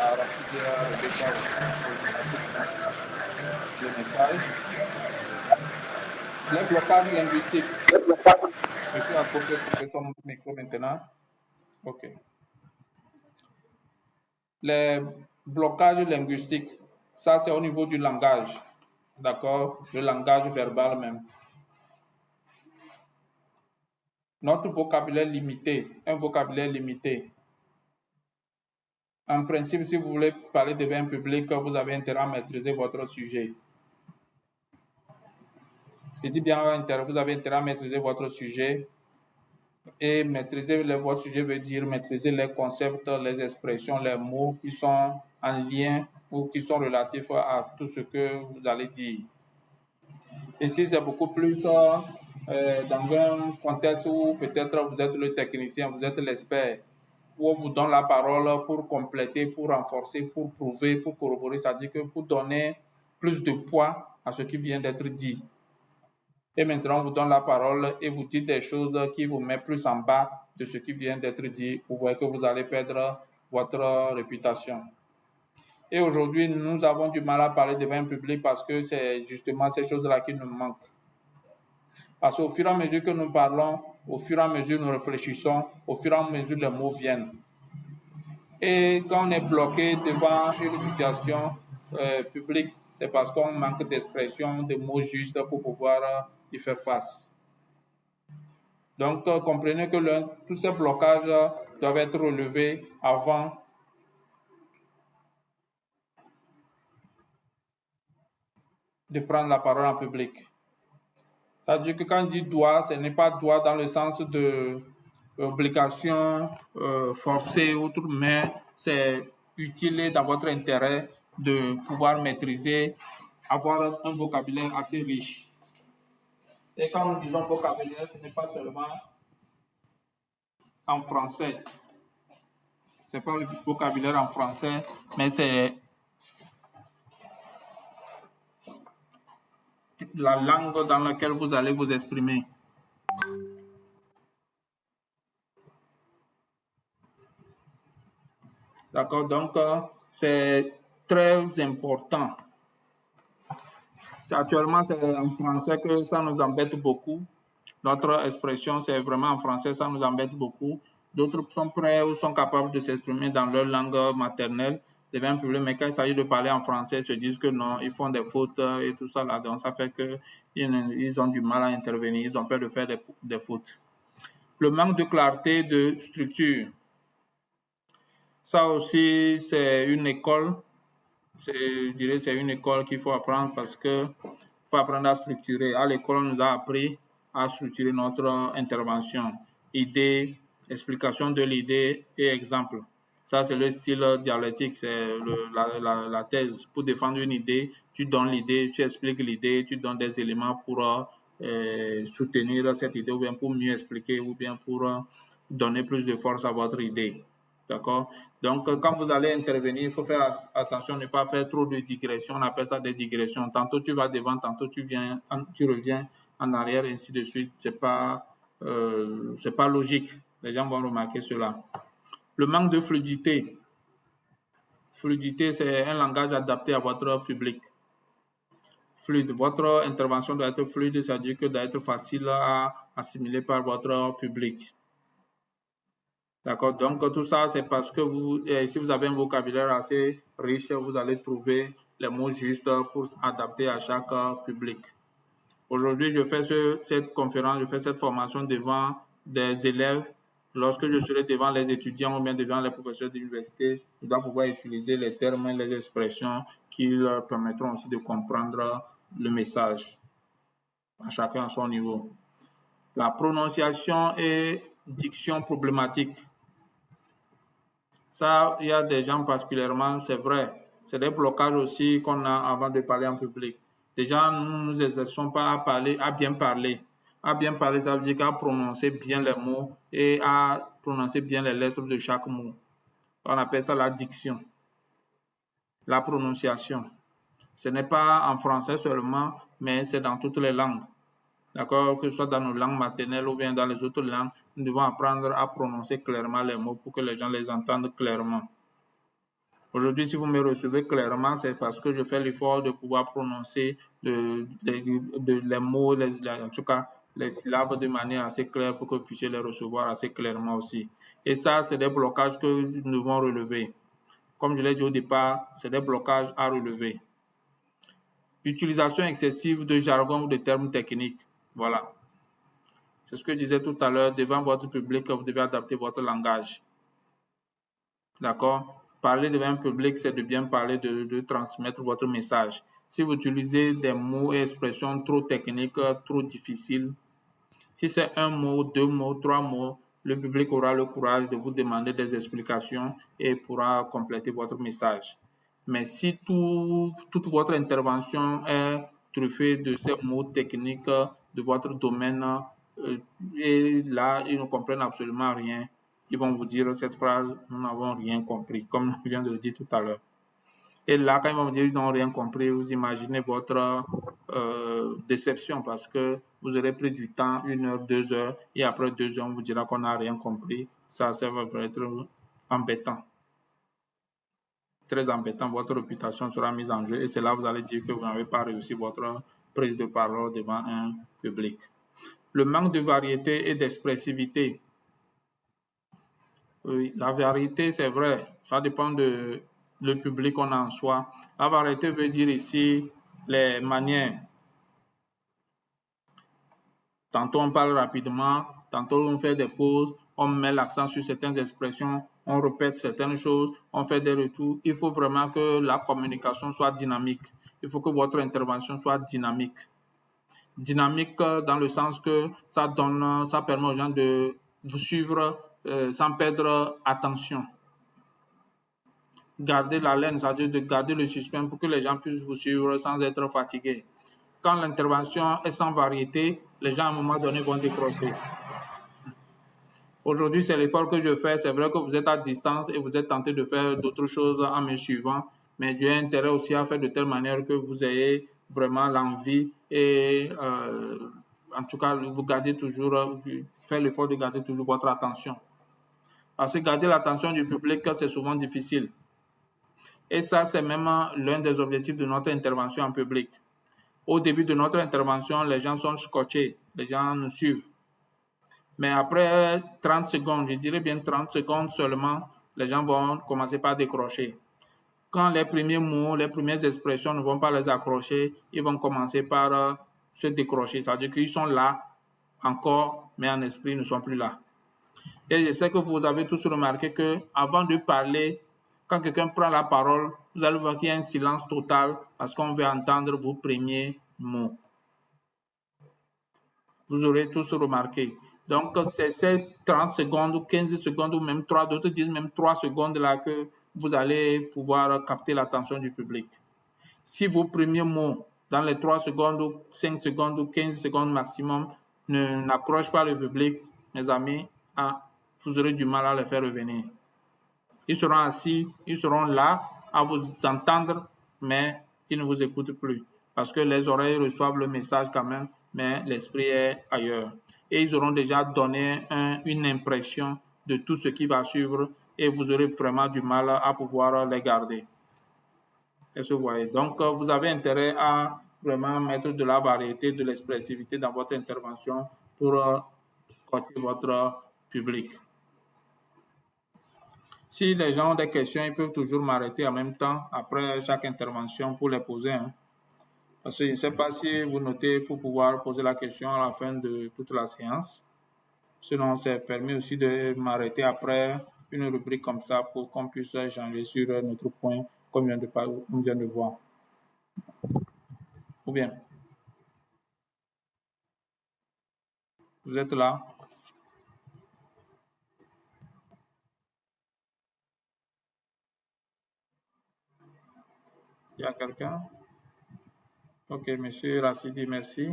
à Rachid et à Rebecca aussi pour le message. Les blocages linguistiques. Monsieur Akpo peut couper son micro maintenant. Ok. Les blocages linguistiques, ça c'est au niveau du langage. D'accord? Le langage verbal même. Notre vocabulaire limité, un vocabulaire limité. En principe, si vous voulez parler devant un public, vous avez intérêt à maîtriser votre sujet. Je dis bien, vous avez intérêt à maîtriser votre sujet. Et maîtriser votre sujet veut dire maîtriser les concepts, les expressions, les mots qui sont en lien ou qui sont relatifs à tout ce que vous allez dire. Ici, c'est beaucoup plus dans un contexte où peut-être vous êtes le technicien, vous êtes l'expert, où on vous donne la parole pour compléter, pour renforcer, pour prouver, pour corroborer, c'est-à-dire que pour donner plus de poids à ce qui vient d'être dit. Et maintenant, on vous donne la parole et vous dites des choses qui vous mettent plus en bas de ce qui vient d'être dit. Vous voyez que vous allez perdre votre réputation. Et aujourd'hui, nous avons du mal à parler devant un public parce que c'est justement ces choses-là qui nous manquent. Parce qu'au fur et à mesure que nous parlons, au fur et à mesure que nous réfléchissons, au fur et à mesure les mots viennent. Et quand on est bloqué devant une situation publique, c'est parce qu'on manque d'expression, de mots justes pour pouvoir y faire face. Donc, comprenez que tous ces blocages doivent être relevés avant de prendre la parole en public. Ça veut dire que quand on dit doit, ce n'est pas doit dans le sens de obligation forcée ou autre, mais c'est utile et dans votre intérêt de pouvoir maîtriser, avoir un vocabulaire assez riche. Et quand nous disons vocabulaire, ce n'est pas seulement en français. Ce n'est pas le vocabulaire en français, mais c'est la langue dans laquelle vous allez vous exprimer. D'accord, donc c'est très important. Actuellement, c'est en français que ça nous embête beaucoup. Notre expression, c'est vraiment en français, ça nous embête beaucoup. D'autres sont prêts ou sont capables de s'exprimer dans leur langue maternelle, devient un problème. Mais quand il s'agit de parler en français, ils se disent que non, ils font des fautes et tout ça là. Donc, ça fait qu'ils ont du mal à intervenir, ils ont peur de faire des fautes. Le manque de clarté de structure. Ça aussi, c'est une école. Je dirais c'est une école qu'il faut apprendre parce que faut apprendre à structurer. À l'école, on nous a appris à structurer notre intervention. Idée, explication de l'idée et exemple. Ça, c'est le style dialectique, c'est la thèse. Pour défendre une idée, tu donnes l'idée, tu expliques l'idée, tu donnes des éléments pour soutenir cette idée ou bien pour mieux expliquer ou bien pour donner plus de force à votre idée. D'accord? Donc, quand vous allez intervenir, il faut faire attention, ne pas faire trop de digressions. On appelle ça des digressions. Tantôt tu vas devant, tantôt tu reviens en arrière, et ainsi de suite. C'est pas logique. Les gens vont remarquer cela. Le manque de fluidité. Fluidité, c'est un langage adapté à votre public. Fluide. Votre intervention doit être fluide, c'est-à-dire que doit être facile à assimiler par votre public. D'accord, donc tout ça, c'est parce que si vous avez un vocabulaire assez riche, vous allez trouver les mots justes pour adapter à chaque public. Aujourd'hui, je fais cette conférence, je fais cette formation devant des élèves. Lorsque je serai devant les étudiants ou bien devant les professeurs d'université, je dois pouvoir utiliser les termes et les expressions qui leur permettront aussi de comprendre le message, à chacun à son niveau. La prononciation et diction problématique. Ça, il y a des gens particulièrement, c'est vrai, c'est des blocages aussi qu'on a avant de parler en public. Déjà, nous ne nous exerçons pas à parler, à bien parler. À bien parler, ça veut dire qu'à prononcer bien les mots et à prononcer bien les lettres de chaque mot. On appelle ça la diction. La prononciation. Ce n'est pas en français seulement, mais c'est dans toutes les langues. D'accord, que ce soit dans nos langues maternelles ou bien dans les autres langues, nous devons apprendre à prononcer clairement les mots pour que les gens les entendent clairement. Aujourd'hui, si vous me recevez clairement, c'est parce que je fais l'effort de pouvoir prononcer les mots, en tout cas les syllabes de manière assez claire pour que vous puissiez les recevoir assez clairement aussi. Et ça, c'est des blocages que nous devons relever. Comme je l'ai dit au départ, c'est des blocages à relever. Utilisation excessive de jargon ou de termes techniques. Voilà. C'est ce que je disais tout à l'heure. Devant votre public, vous devez adapter votre langage. D'accord? Parler devant un public, c'est de bien parler, de transmettre votre message. Si vous utilisez des mots et expressions trop techniques, trop difficiles, si c'est un mot, deux mots, trois mots, le public aura le courage de vous demander des explications et pourra compléter votre message. Mais si toute votre intervention est truffée de ces mots techniques de votre domaine, et là, ils ne comprennent absolument rien, ils vont vous dire cette phrase, nous n'avons rien compris, comme je viens de le dire tout à l'heure. Et là, quand ils vont vous dire qu'ils n'ont rien compris, vous imaginez votre déception parce que vous aurez pris du temps, 1 heure, 2 heures, et après 2 heures, on vous dira qu'on n'a rien compris. Ça va être embêtant. Très embêtant, votre réputation sera mise en jeu et c'est là que vous allez dire que vous n'avez pas réussi votre prise de parole devant un public. Le manque de variété et d'expressivité. Oui, la variété, c'est vrai, ça dépend de le public qu'on a en soi. La variété veut dire ici les manières. Tantôt on parle rapidement, tantôt on fait des pauses, on met l'accent sur certaines expressions, on répète certaines choses, on fait des retours. Il faut vraiment que la communication soit dynamique. Il faut que votre intervention soit dynamique. dynamique dans le sens que ça permet aux gens de vous suivre sans perdre attention. Garder la laine, c'est-à-dire de garder le suspense pour que les gens puissent vous suivre sans être fatigués. Quand l'intervention est sans variété, les gens à un moment donné vont décrocher. Aujourd'hui, c'est l'effort que je fais. C'est vrai que vous êtes à distance et vous êtes tenté de faire d'autres choses en me suivant, mais j'ai intérêt aussi à faire de telle manière que vous ayez vraiment l'envie et en tout cas, vous gardez toujours, faire l'effort de garder toujours votre attention. Parce que garder l'attention du public, c'est souvent difficile. Et ça, c'est même l'un des objectifs de notre intervention en public. Au début de notre intervention, les gens sont scotchés, les gens nous suivent. Mais après 30 secondes, je dirais bien 30 secondes seulement, les gens vont commencer par décrocher. Quand les premiers mots, les premières expressions ne vont pas les accrocher, ils vont commencer par se décrocher. C'est-à-dire qu'ils sont là encore, mais en esprit, ils ne sont plus là. Et je sais que vous avez tous remarqué qu'avant de parler, quand quelqu'un prend la parole, vous allez voir qu'il y a un silence total parce qu'on veut entendre vos premiers mots. Vous aurez tous remarqué. Donc, c'est ces 30 secondes ou 15 secondes ou même 3, d'autres disent même 3 secondes là que vous allez pouvoir capter l'attention du public. Si vos premiers mots, dans les 3 secondes ou 5 secondes ou 15 secondes maximum, n'accrochent pas le public, mes amis, vous aurez du mal à les faire revenir. Ils seront assis, ils seront là à vous entendre, mais ils ne vous écoutent plus parce que les oreilles reçoivent le message quand même, mais l'esprit est ailleurs. Et ils auront déjà donné une impression de tout ce qui va suivre et vous aurez vraiment du mal à pouvoir les garder. Est-ce que vous voyez? Donc, vous avez intérêt à vraiment mettre de la variété, de l'expressivité dans votre intervention pour coacher votre public. Si les gens ont des questions, ils peuvent toujours m'arrêter en même temps après chaque intervention pour les poser. Parce que je ne sais pas si vous notez pour pouvoir poser la question à la fin de toute la séance. Sinon, c'est permis aussi de m'arrêter après une rubrique comme ça pour qu'on puisse échanger sur notre point comme on vient de voir. Ou bien, vous êtes là? Il y a quelqu'un? Ok, monsieur Racidi, merci.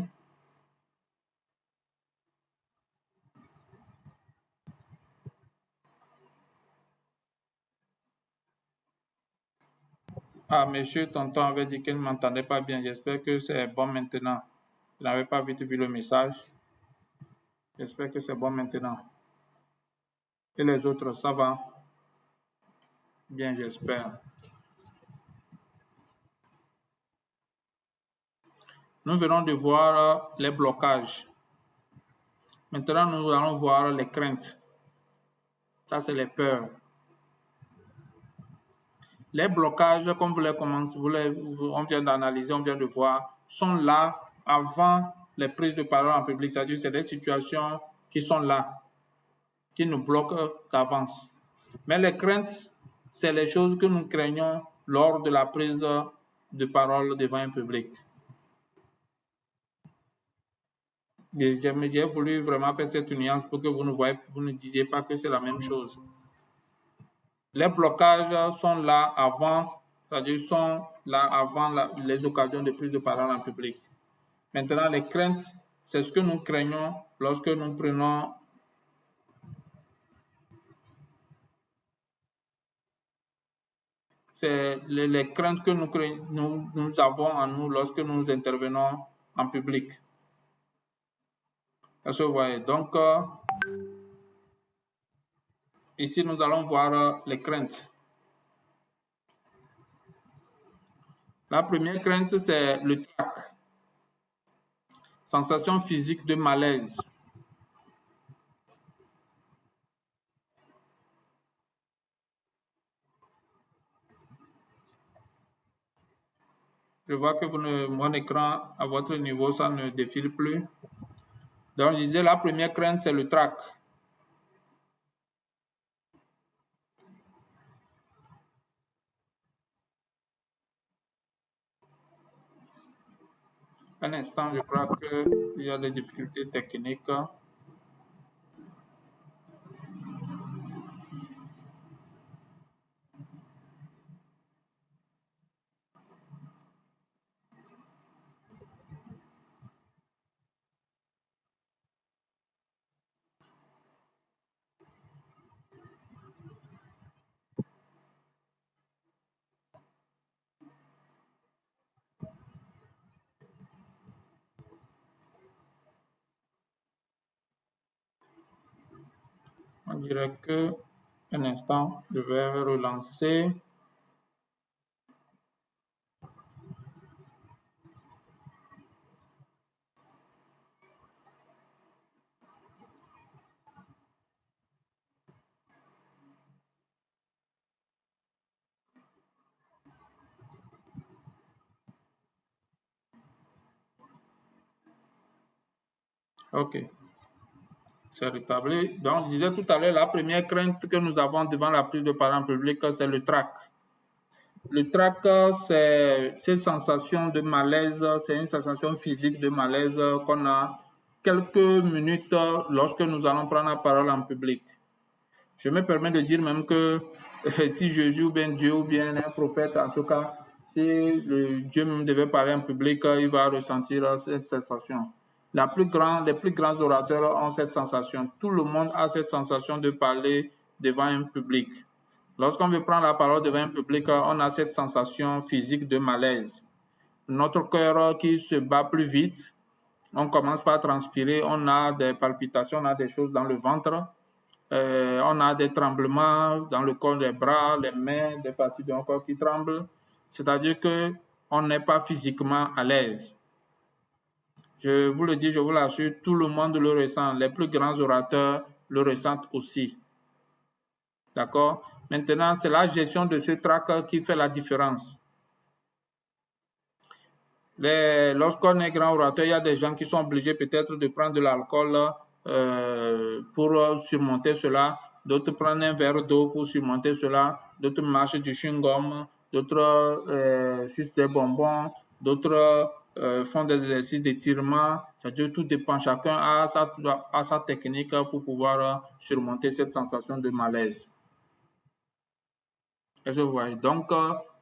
Ah, monsieur Tonton avait dit qu'il ne m'entendait pas bien. J'espère que c'est bon maintenant. Je n'avais pas vite vu le message. J'espère que c'est bon maintenant. Et les autres, ça va? Bien, j'espère. Nous venons de voir les blocages. Maintenant, nous allons voir les craintes. Ça, c'est les peurs. Les blocages, comme on vient d'analyser, on vient de voir, sont là avant les prises de parole en public. C'est-à-dire c'est des situations qui sont là, qui nous bloquent d'avance. Mais les craintes, c'est les choses que nous craignons lors de la prise de parole devant un public. J'ai voulu vraiment faire cette nuance pour que vous ne disiez pas que c'est la même chose. Les blocages sont là avant, c'est-à-dire sont là avant les occasions de prise de parole en public. Maintenant, les craintes, c'est ce que nous craignons lorsque nous prenons c'est les craintes que nous avons en nous lorsque nous intervenons en public. Est-ce que vous voyez? Donc, ici, nous allons voir les craintes. La première crainte, c'est le trac. Sensation physique de malaise. Je vois que mon écran, à votre niveau, ça ne défile plus. Donc, je disais, la première crainte, c'est le trac. Un instant, je crois qu'il y a des difficultés techniques. On dirait que, un instant, je vais relancer. OK. C'est rétabli. Donc, je disais tout à l'heure, la première crainte que nous avons devant la prise de parole en public, c'est le trac. Le trac, c'est cette sensation de malaise, c'est une sensation physique de malaise qu'on a quelques minutes lorsque nous allons prendre la parole en public. Je me permets de dire même que si Jésus ou bien Dieu ou bien un prophète, en tout cas, si Dieu même devait parler en public, il va ressentir cette sensation. Les plus grands orateurs ont cette sensation. Tout le monde a cette sensation de parler devant un public. Lorsqu'on veut prendre la parole devant un public, on a cette sensation physique de malaise. Notre cœur qui se bat plus vite, on commence par transpirer, on a des palpitations, on a des choses dans le ventre, on a des tremblements dans le corps des bras, les mains, des parties de notre corps qui tremblent. C'est-à-dire qu'on n'est pas physiquement à l'aise. Je vous le dis, je vous l'assure, tout le monde le ressent. Les plus grands orateurs le ressentent aussi. D'accord? Maintenant, c'est la gestion de ce trac qui fait la différence. Lorsqu'on est grand orateur, il y a des gens qui sont obligés peut-être de prendre de l'alcool pour surmonter cela. D'autres prennent un verre d'eau pour surmonter cela. D'autres mâchent du chewing-gum. D'autres sucent des bonbons. D'autres font des exercices d'étirement. C'est-à-dire tout dépend. Chacun a sa technique pour pouvoir surmonter cette sensation de malaise. Est-ce que vous voyez? Donc,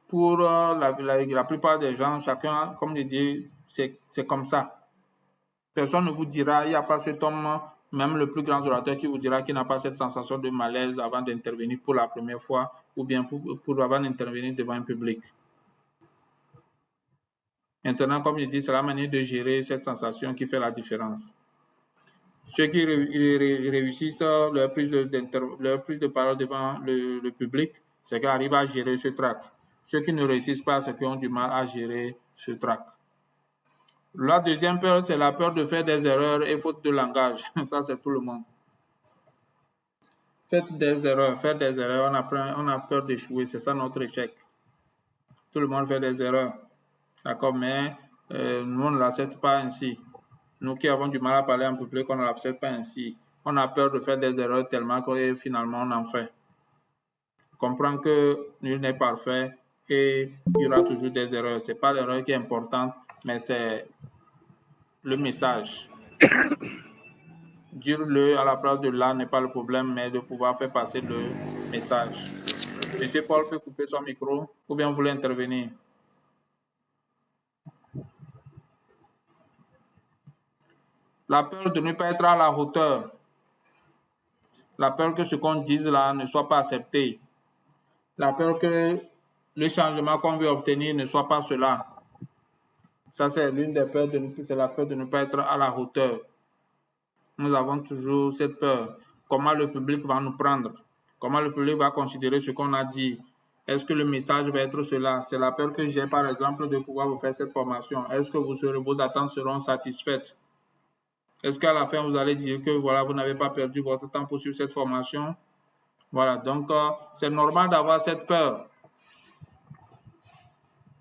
pour la plupart des gens, chacun, comme je dis, c'est comme ça. Personne ne vous dira, il n'y a pas cet homme, même le plus grand orateur, qui vous dira qu'il n'a pas cette sensation de malaise avant d'intervenir pour la première fois ou bien pour avant d'intervenir devant un public. Maintenant, comme je dis, c'est la manière de gérer cette sensation qui fait la différence. Ceux qui réussissent leur prise de parole devant le public, c'est qu'ils arrivent à gérer ce trac. Ceux qui ne réussissent pas, c'est qu'ils ont du mal à gérer ce trac. La deuxième peur, c'est la peur de faire des erreurs et faute de langage. Ça, c'est tout le monde. Faire des erreurs, on a peur d'échouer, c'est ça notre échec. Tout le monde fait des erreurs. D'accord, mais nous, on ne l'accepte pas ainsi. Nous qui avons du mal à parler en public, on ne l'accepte pas ainsi. On a peur de faire des erreurs tellement que finalement on en fait. Comprends que nul n'est parfait et il y aura toujours des erreurs. Ce n'est pas l'erreur qui est importante, mais c'est le message. Dire-le à la place de là n'est pas le problème, mais de pouvoir faire passer le message. Monsieur Paul peut couper son micro ou bien vous voulez intervenir? La peur de ne pas être à la hauteur. La peur que ce qu'on dise là ne soit pas accepté. La peur que le changement qu'on veut obtenir ne soit pas cela. Ça, c'est l'une des peurs, c'est la peur de ne pas être à la hauteur. Nous avons toujours cette peur. Comment le public va nous prendre? Comment le public va considérer ce qu'on a dit? Est-ce que le message va être cela? C'est la peur que j'ai, par exemple, de pouvoir vous faire cette formation. Est-ce que vos attentes seront satisfaites? Est-ce qu'à la fin, vous allez dire que voilà, vous n'avez pas perdu votre temps pour suivre cette formation? Voilà, donc c'est normal d'avoir cette peur.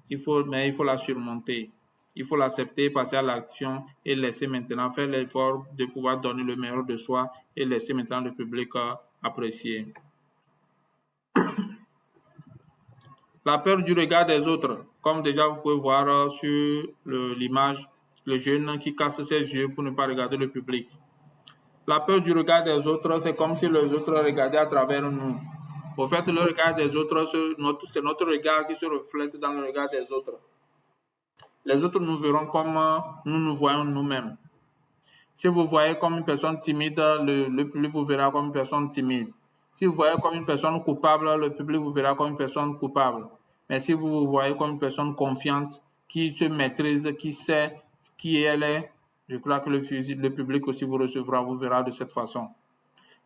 Mais il faut la surmonter. Il faut l'accepter, passer à l'action et laisser maintenant faire l'effort de pouvoir donner le meilleur de soi et laisser maintenant le public apprécier. La peur du regard des autres. Comme déjà vous pouvez voir sur l'image, le jeune qui casse ses yeux pour ne pas regarder le public. La peur du regard des autres, c'est comme si les autres regardaient à travers nous. Au fait, le regard des autres, c'est notre regard qui se reflète dans le regard des autres. Les autres nous verront comme nous nous voyons nous-mêmes. Si vous voyez comme une personne timide, le public vous verra comme une personne timide. Si vous voyez comme une personne coupable, le public vous verra comme une personne coupable. Mais si vous vous voyez comme une personne confiante, qui se maîtrise, qui sait qui elle est, je crois que le public aussi vous recevra, vous verra de cette façon.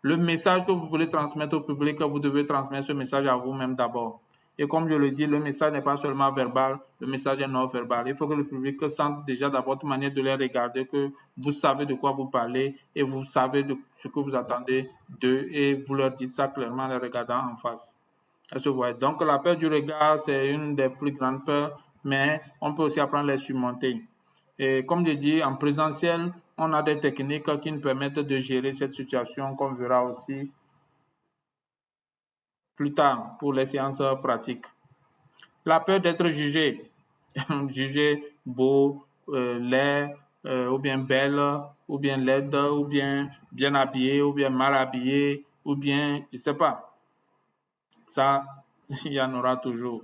Le message que vous voulez transmettre au public, vous devez transmettre ce message à vous-même d'abord. Et comme je le dis, le message n'est pas seulement verbal, le message est non verbal. Il faut que le public sente déjà dans votre manière de les regarder que vous savez de quoi vous parlez et vous savez de ce que vous attendez d'eux et vous leur dites ça clairement en les regardant en face. Donc la peur du regard, c'est une des plus grandes peurs, mais on peut aussi apprendre à les surmonter. Et comme je dis, en présentiel, on a des techniques qui nous permettent de gérer cette situation, qu'on verra aussi plus tard pour les séances pratiques. La peur d'être jugé, jugé beau, laid, ou bien belle, ou bien laide, ou bien habillé, ou bien mal habillé, ou bien, je ne sais pas. Ça, il y en aura toujours.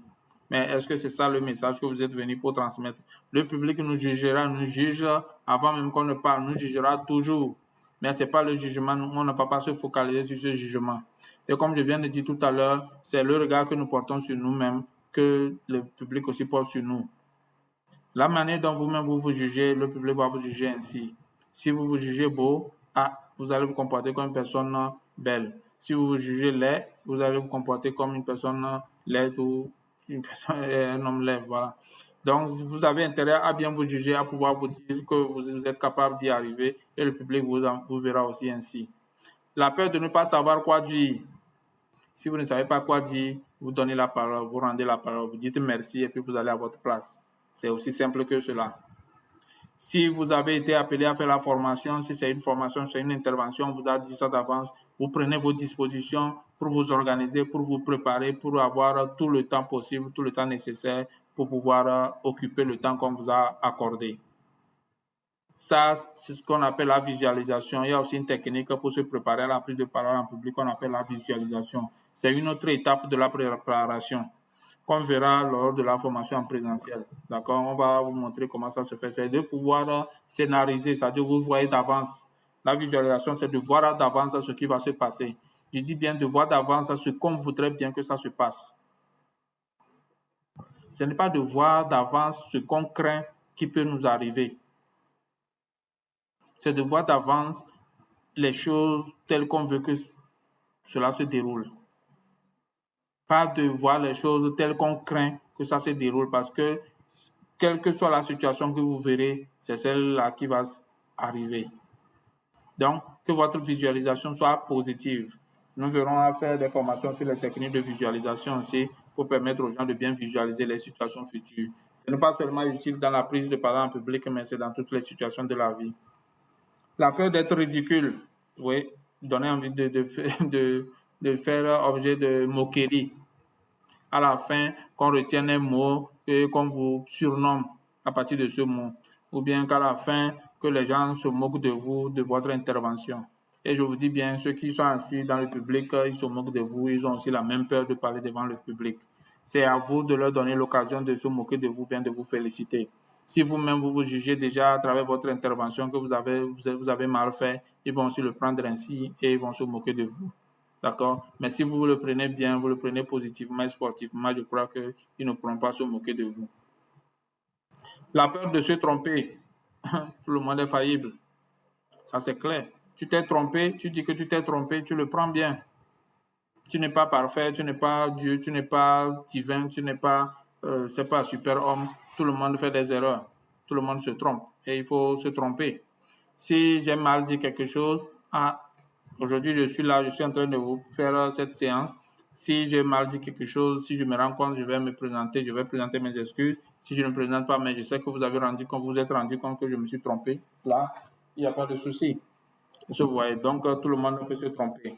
Mais est-ce que c'est ça le message que vous êtes venu pour transmettre? Le public nous jugera, nous juge avant même qu'on ne parle, nous jugera toujours. Mais ce n'est pas le jugement, on ne peut pas se focaliser sur ce jugement. Et comme je viens de dire tout à l'heure, c'est le regard que nous portons sur nous-mêmes que le public aussi porte sur nous. La manière dont vous-même vous vous jugez, le public va vous juger ainsi. Si vous vous jugez beau, vous allez vous comporter comme une personne belle. Si vous vous jugez laid, vous allez vous comporter comme une personne laide ou un homme laid. Voilà. Donc, vous avez intérêt à bien vous juger, à pouvoir vous dire que vous êtes capable d'y arriver et le public vous verra aussi ainsi. La peur de ne pas savoir quoi dire. Si vous ne savez pas quoi dire, vous donnez la parole, vous rendez la parole, vous dites merci et puis vous allez à votre place. C'est aussi simple que cela. Si vous avez été appelé à faire la formation, si c'est une formation, c'est une intervention, on vous a dit ça d'avance, vous prenez vos dispositions pour vous organiser, pour vous préparer, pour avoir tout le temps possible, tout le temps nécessaire pour pouvoir occuper le temps qu'on vous a accordé. Ça, c'est ce qu'on appelle la visualisation. Il y a aussi une technique pour se préparer à la prise de parole en public qu'on appelle la visualisation. C'est une autre étape de la préparation qu'on verra lors de la formation en présentiel. D'accord? On va vous montrer comment ça se fait. C'est de pouvoir scénariser, c'est-à-dire vous voyez d'avance. La visualisation, c'est de voir d'avance ce qui va se passer. Je dis bien de voir d'avance ce qu'on voudrait bien que ça se passe. Ce n'est pas de voir d'avance ce qu'on craint qui peut nous arriver. C'est de voir d'avance les choses telles qu'on veut que cela se déroule. Pas de voir les choses telles qu'on craint que ça se déroule parce que quelle que soit la situation que vous verrez, c'est celle-là qui va arriver. Donc, que votre visualisation soit positive. Nous verrons à faire des formations sur les techniques de visualisation aussi pour permettre aux gens de bien visualiser les situations futures. Ce n'est pas seulement utile dans la prise de parole en public, mais c'est dans toutes les situations de la vie. La peur d'être ridicule, oui, donner envie de faire objet de moquerie. À la fin, qu'on retienne un mot et qu'on vous surnomme à partir de ce mot. Ou bien qu'à la fin, que les gens se moquent de vous, de votre intervention. Et je vous dis bien, ceux qui sont assis dans le public, ils se moquent de vous, ils ont aussi la même peur de parler devant le public. C'est à vous de leur donner l'occasion de se moquer de vous, bien de vous féliciter. Si vous-même, vous vous jugez déjà à travers votre intervention que vous avez mal fait, ils vont aussi le prendre ainsi et ils vont se moquer de vous. D'accord? Mais si vous le prenez bien, vous le prenez positivement et sportivement, je crois qu'ils ne pourront pas se moquer de vous. La peur de se tromper. Tout le monde est faillible. Ça, c'est clair. Tu t'es trompé, tu dis que tu t'es trompé, tu le prends bien. Tu n'es pas parfait, tu n'es pas Dieu, tu n'es pas divin, tu n'es pas, c'est pas super-homme. Tout le monde fait des erreurs. Tout le monde se trompe. Et il faut se tromper. Si j'ai mal dit quelque chose, aujourd'hui, je suis là, je suis en train de vous faire cette séance. Si j'ai mal dit quelque chose, si je me rends compte, je vais me présenter, je vais présenter mes excuses. Si je ne me présente pas, mais je sais que vous êtes rendu compte que je me suis trompé. Là, il n'y a pas de souci. Vous voyez, donc tout le monde peut se tromper.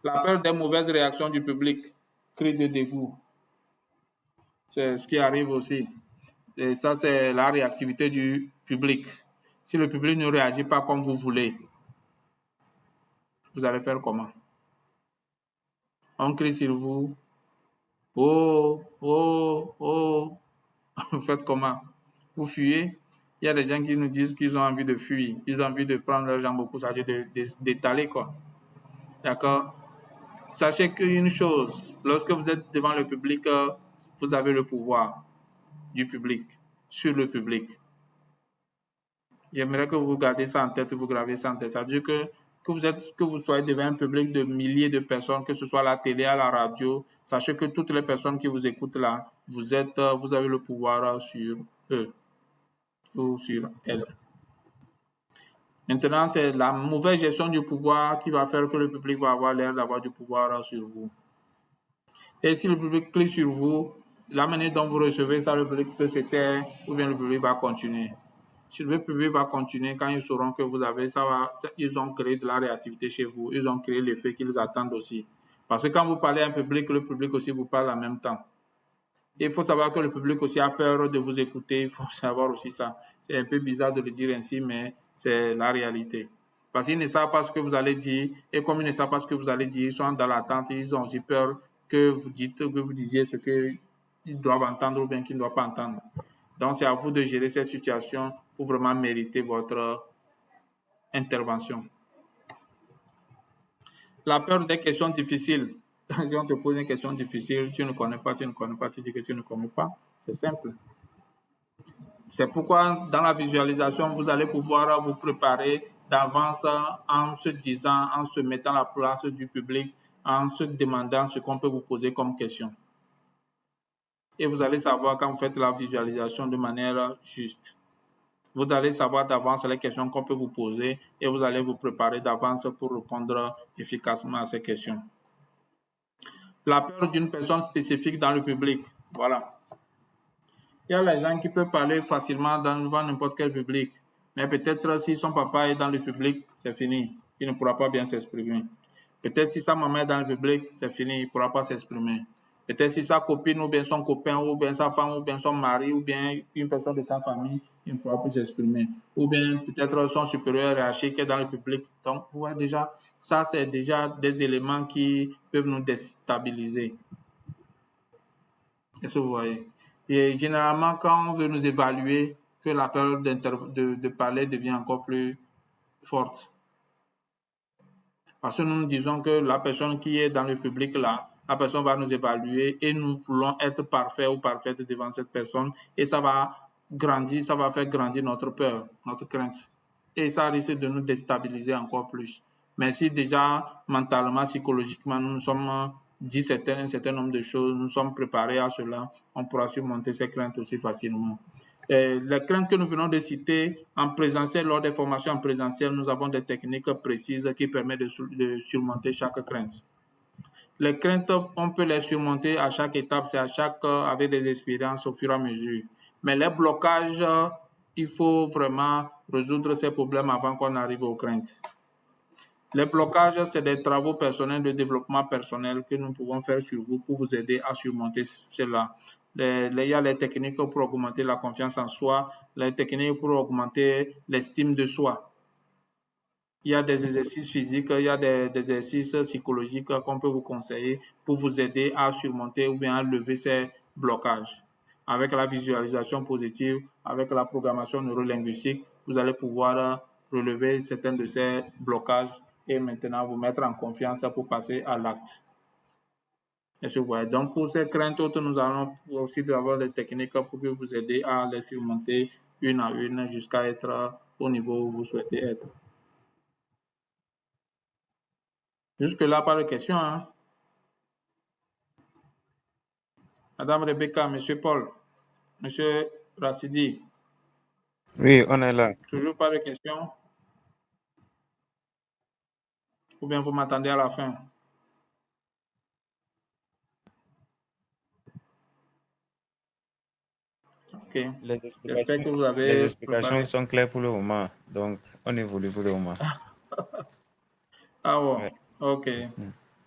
La peur des mauvaises réactions du public, cri de dégoût. C'est ce qui arrive aussi. Et ça, c'est la réactivité du public. Si le public ne réagit pas comme vous voulez, vous allez faire comment? On crie sur vous. Oh, oh, oh. Vous faites comment? Vous fuyez? Il y a des gens qui nous disent qu'ils ont envie de fuir. Ils ont envie de prendre leurs jambes au cou, c'est-à-dire d'étaler, quoi. D'accord? Sachez qu'une chose, lorsque vous êtes devant le public, vous avez le pouvoir du public, sur le public. J'aimerais que vous gardez ça en tête, vous gravez ça en tête. Ça veut dire que vous soyez devant un public de milliers de personnes, que ce soit à la télé, à la radio, sachez que toutes les personnes qui vous écoutent là, vous avez le pouvoir sur eux ou sur elles. Maintenant, c'est la mauvaise gestion du pouvoir qui va faire que le public va avoir l'air d'avoir du pouvoir sur vous. Et si le public clique sur vous, la manière dont vous recevez ça, le public peut se taire ou bien le public va continuer. Si le public va continuer, quand ils sauront que vous avez ils ont créé de la réactivité chez vous, ils ont créé l'effet qu'ils attendent aussi. Parce que quand vous parlez à un public, le public aussi vous parle en même temps. Et il faut savoir que le public aussi a peur de vous écouter, il faut savoir aussi ça. C'est un peu bizarre de le dire ainsi, mais c'est la réalité. Parce qu'ils ne savent pas ce que vous allez dire, et comme ils ne savent pas ce que vous allez dire, ils sont dans l'attente, ils ont aussi peur que vous disiez ce qu'ils doivent entendre ou bien qu'ils ne doivent pas entendre. Donc, c'est à vous de gérer cette situation pour vraiment mériter votre intervention. La peur des questions difficiles. Si on te pose une question difficile, tu ne connais pas, tu dis que tu ne connais pas. C'est simple. C'est pourquoi, dans la visualisation, vous allez pouvoir vous préparer d'avance en se disant, en se mettant à la place du public, en se demandant ce qu'on peut vous poser comme question. Et vous allez savoir quand vous faites la visualisation de manière juste. Vous allez savoir d'avance les questions qu'on peut vous poser et vous allez vous préparer d'avance pour répondre efficacement à ces questions. La peur d'une personne spécifique dans le public. Voilà. Il y a les gens qui peuvent parler facilement devant n'importe quel public, mais peut-être si son papa est dans le public, c'est fini. Il ne pourra pas bien s'exprimer. Peut-être si sa maman est dans le public, c'est fini, il ne pourra pas s'exprimer. Peut-être si sa copine ou bien son copain ou bien sa femme ou bien son mari ou bien une personne de sa famille, il ne pourra plus s'exprimer. Ou bien peut-être son supérieur hiérarchique est dans le public. Donc, vous voyez déjà, ça c'est déjà des éléments qui peuvent nous déstabiliser. Est-ce que vous voyez? Et généralement, quand on veut nous évaluer, que la période de parler devient encore plus forte. Parce que nous disons que la personne qui est dans le public là, la personne va nous évaluer et nous voulons être parfaits ou parfaites devant cette personne et ça va grandir, ça va faire grandir notre peur, notre crainte. Et ça risque de nous déstabiliser encore plus. Mais si déjà mentalement, psychologiquement, nous sommes dit un certain nombre de choses, nous sommes préparés à cela, on pourra surmonter ces craintes aussi facilement. Les craintes que nous venons de citer en présentiel, lors des formations en présentiel, nous avons des techniques précises qui permettent de surmonter chaque crainte. Les craintes, on peut les surmonter à chaque étape, c'est avec des expériences au fur et à mesure. Mais les blocages, il faut vraiment résoudre ces problèmes avant qu'on arrive aux craintes. Les blocages, c'est des travaux personnels de développement personnel que nous pouvons faire sur vous pour vous aider à surmonter cela. Il y a les techniques pour augmenter la confiance en soi, les techniques pour augmenter l'estime de soi. Il y a des exercices physiques, il y a des exercices psychologiques qu'on peut vous conseiller pour vous aider à surmonter ou bien à lever ces blocages. Avec la visualisation positive, avec la programmation neurolinguistique, vous allez pouvoir relever certains de ces blocages et maintenant vous mettre en confiance pour passer à l'acte. Est-ce que vous voyez? Donc, pour ces craintes autres, nous allons aussi avoir des techniques pour que vous aider à les surmonter une à une jusqu'à être au niveau où vous souhaitez être. Jusque-là, pas de questions. Hein? Madame Rebecca, Monsieur Paul, Monsieur Rassidi. Oui, on est là. Toujours pas de questions? Ou bien vous m'attendez à la fin? Ok. J'espère que vous avez les explications préparé. sont claires pour le moment. Donc, on évolue pour le moment. Ah bon, ouais. Ok.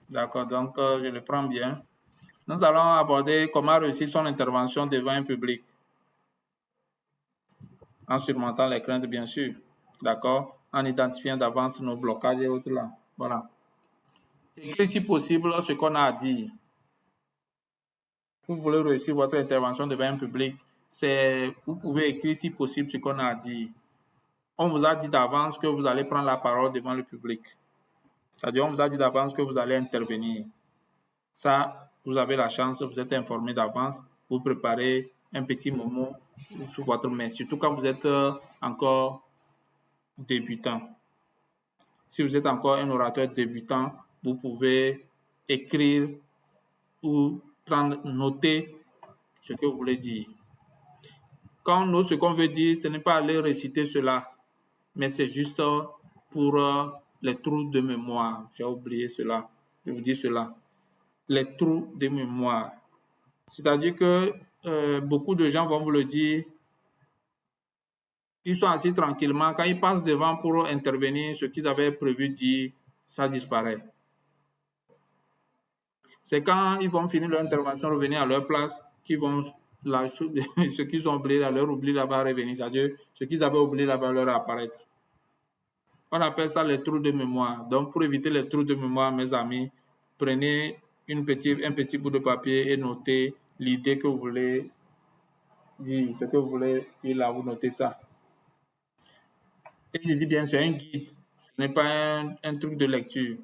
D'accord, donc je le prends bien. Nous allons aborder comment réussir son intervention devant un public. En surmontant les craintes, bien sûr. d'accord, en identifiant d'avance nos blocages et autres là. Voilà. Écrire si possible ce qu'on a à dire. Vous voulez réussir votre intervention devant un public, vous pouvez écrire si possible ce qu'on a à dire. On vous a dit d'avance que vous allez prendre la parole devant le public. C'est-à-dire, on vous a dit d'avance que vous allez intervenir. Ça, vous avez la chance, vous êtes informé d'avance, vous préparez un petit moment sous votre main, surtout quand vous êtes encore débutant. Si vous êtes encore un orateur débutant, vous pouvez écrire ou noter ce que vous voulez dire. Quand ce qu'on veut dire, ce n'est pas aller réciter cela, mais c'est juste pour les trous de mémoire. J'ai oublié cela, je vous dis cela. Les trous de mémoire. C'est-à-dire que beaucoup de gens vont vous le dire, ils sont assis tranquillement, quand ils passent devant pour intervenir, ce qu'ils avaient prévu dire, ça disparaît. C'est quand ils vont finir leur intervention, revenir à leur place, qu'ils vont, ce qu'ils ont oublié, leur oubli là-bas revenir. C'est-à-dire, ce qu'ils avaient oublié là-bas leur apparaître. On appelle ça les trous de mémoire. Donc, pour éviter les trous de mémoire, mes amis, prenez un petit bout de papier et notez l'idée que vous voulez dire, ce que vous voulez dire là, vous notez ça. Et je dis bien, c'est un guide, ce n'est pas un truc de lecture.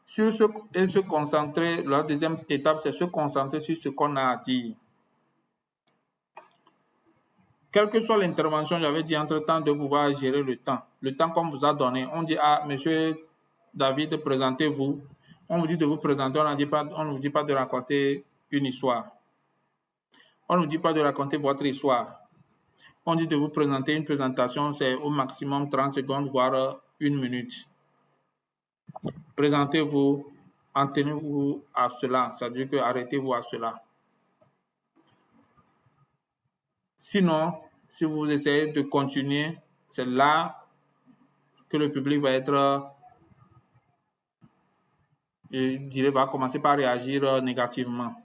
Se concentrer, la deuxième étape, c'est se concentrer sur ce qu'on a à dire. Quelle que soit l'intervention, j'avais dit entre-temps de pouvoir gérer le temps. Le temps qu'on vous a donné. On dit, monsieur David, présentez-vous. On vous dit de vous présenter, on ne vous dit pas de raconter une histoire. On ne vous dit pas de raconter votre histoire. On dit de vous présenter une présentation, c'est au maximum 30 secondes, voire 1 minute. Présentez-vous, en tenez-vous à cela, c'est-à-dire que arrêtez-vous à cela. Sinon, si vous essayez de continuer, c'est là que le public va être, je dirais, va commencer par réagir négativement.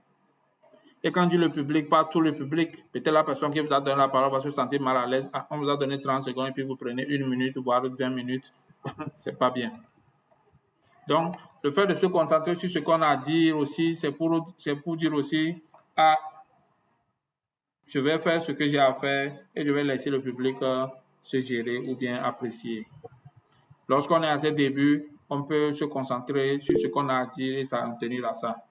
Et quand dit le public, pas tout le public, peut-être la personne qui vous a donné la parole va se sentir mal à l'aise. On vous a donné 30 secondes et puis vous prenez 1 minute, voire 20 minutes. C'est pas bien. Donc, le fait de se concentrer sur ce qu'on a à dire aussi, c'est pour dire aussi, je vais faire ce que j'ai à faire et je vais laisser le public se gérer ou bien apprécier. Lorsqu'on est à ses débuts, on peut se concentrer sur ce qu'on a à dire et s'en tenir à ça.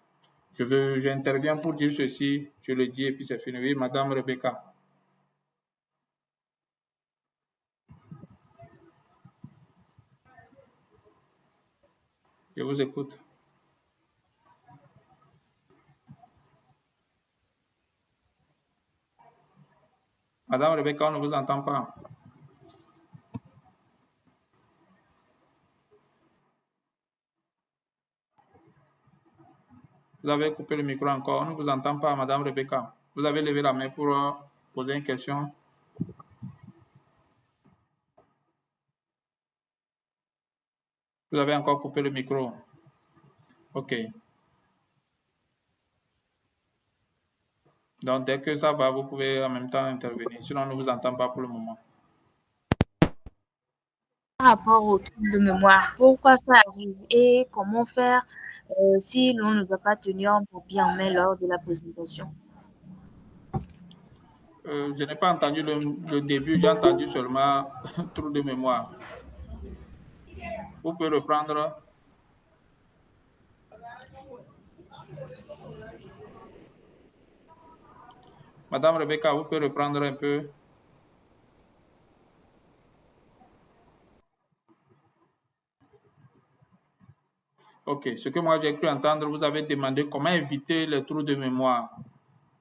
J'interviens pour dire ceci, je le dis et puis c'est fini. Oui, Madame Rebecca. Je vous écoute. Madame Rebecca, on ne vous entend pas. Vous avez coupé le micro encore. On ne vous entend pas, Madame Rebecca. Vous avez levé la main pour poser une question. Vous avez encore coupé le micro. OK. Donc, dès que ça va, vous pouvez en même temps intervenir. Sinon, on ne vous entend pas pour le moment. Par rapport au truc de mémoire, pourquoi ça arrive et comment faire si l'on ne doit pas tenir un papier en main lors de la présentation? Je n'ai pas entendu le début, j'ai entendu seulement trou de mémoire. Vous pouvez reprendre. Madame Rebecca, vous pouvez reprendre un peu. OK. Ce que moi j'ai cru entendre, vous avez demandé comment éviter les trous de mémoire.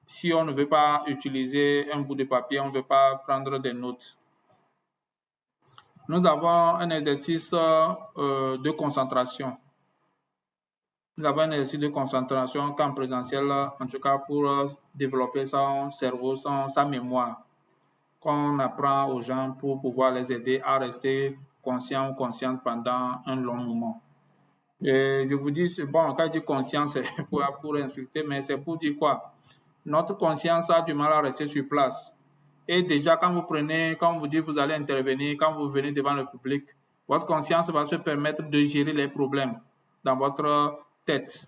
Si on ne veut pas utiliser un bout de papier, on ne veut pas prendre des notes. Nous avons un exercice de concentration. Nous avons un exercice de concentration qu'en présentiel, en tout cas pour développer son cerveau, sa mémoire, qu'on apprend aux gens pour pouvoir les aider à rester conscients ou conscientes pendant un long moment. Et je vous dis, bon, quand je dis conscience, c'est pour insulter, mais c'est pour dire quoi? Notre conscience a du mal à rester sur place. Et déjà, quand vous dites que vous allez intervenir, quand vous venez devant le public, votre conscience va se permettre de gérer les problèmes dans votre tête.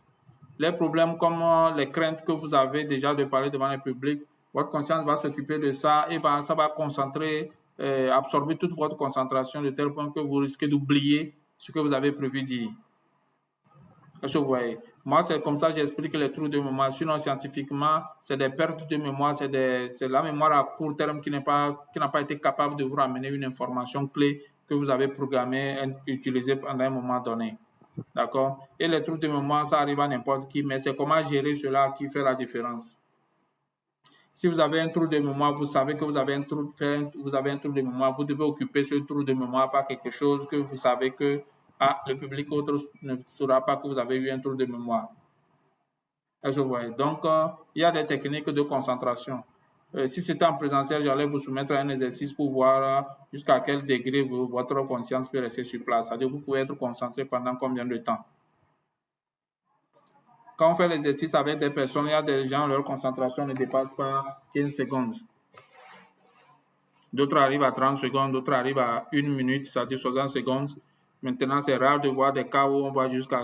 Les problèmes comme les craintes que vous avez déjà de parler devant le public, votre conscience va s'occuper de ça et ça va concentrer, absorber toute votre concentration de tel point que vous risquez d'oublier ce que vous avez prévu dire. Est-ce que vous voyez? Moi, c'est comme ça que j'explique les trous de mémoire. Sinon, scientifiquement, c'est des pertes de mémoire, c'est la mémoire à court terme qui n'a pas été capable de vous ramener une information clé que vous avez programmée et utilisée pendant un moment donné. D'accord? Et les trous de mémoire, ça arrive à n'importe qui, mais c'est comment gérer cela qui fait la différence. Si vous avez un trou de mémoire, vous savez que vous avez un trou de mémoire, vous devez occuper ce trou de mémoire par quelque chose que vous savez que le public autre ne saura pas que vous avez eu un trou de mémoire. Est-ce que vous voyez? Donc, il y a des techniques de concentration. Si c'était en présentiel, j'allais vous soumettre à un exercice pour voir jusqu'à quel degré votre conscience peut rester sur place. C'est-à-dire que vous pouvez être concentré pendant combien de temps. Quand on fait l'exercice avec des personnes, il y a des gens, leur concentration ne dépasse pas 15 secondes. D'autres arrivent à 30 secondes, d'autres arrivent à 1 minute, c'est-à-dire 60 secondes. Maintenant, c'est rare de voir des cas où on va jusqu'à 1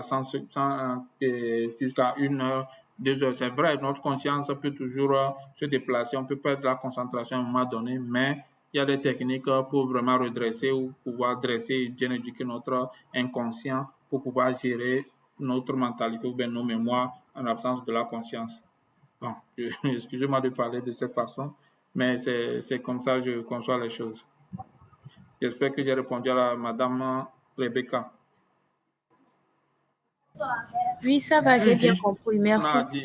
heure, 2 heures. C'est vrai, notre conscience peut toujours se déplacer, on peut perdre la concentration à un moment donné, mais il y a des techniques pour vraiment redresser ou pouvoir dresser et bien éduquer notre inconscient pour pouvoir gérer notre mentalité ou bien nos mémoires en absence de la conscience. Bon, excusez-moi de parler de cette façon, mais c'est comme ça que je conçois les choses. J'espère que j'ai répondu à Madame Rebecca. Oui, ça va, j'ai bien compris. Merci.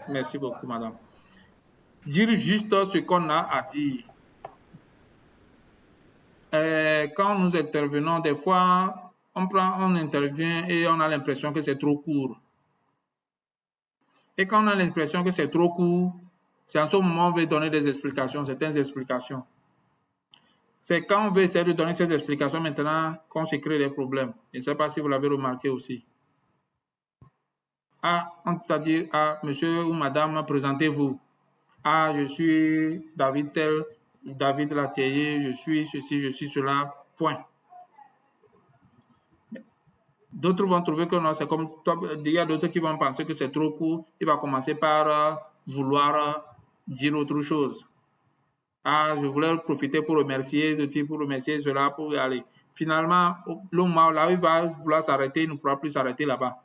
Merci beaucoup, madame. Dire juste ce qu'on a à dire. Quand nous intervenons, des fois, on intervient et on a l'impression que c'est trop court. Et quand on a l'impression que c'est trop court, c'est en ce moment qu'on veut donner des explications, certaines explications. C'est quand on veut essayer de donner ces explications maintenant qu'on se crée des problèmes. Je ne sais pas si vous l'avez remarqué aussi. Ah, on t'a dit, ah, monsieur ou madame, présentez-vous. Ah, je suis David Latelier, je suis ceci, je suis cela, point. D'autres vont trouver que non, c'est comme, il y a d'autres qui vont penser que c'est trop court. Il va commencer par vouloir dire autre chose. Ah, je voulais profiter pour remercier cela, pour y aller. Finalement, le moment là où il va vouloir s'arrêter, il ne pourra plus s'arrêter là-bas.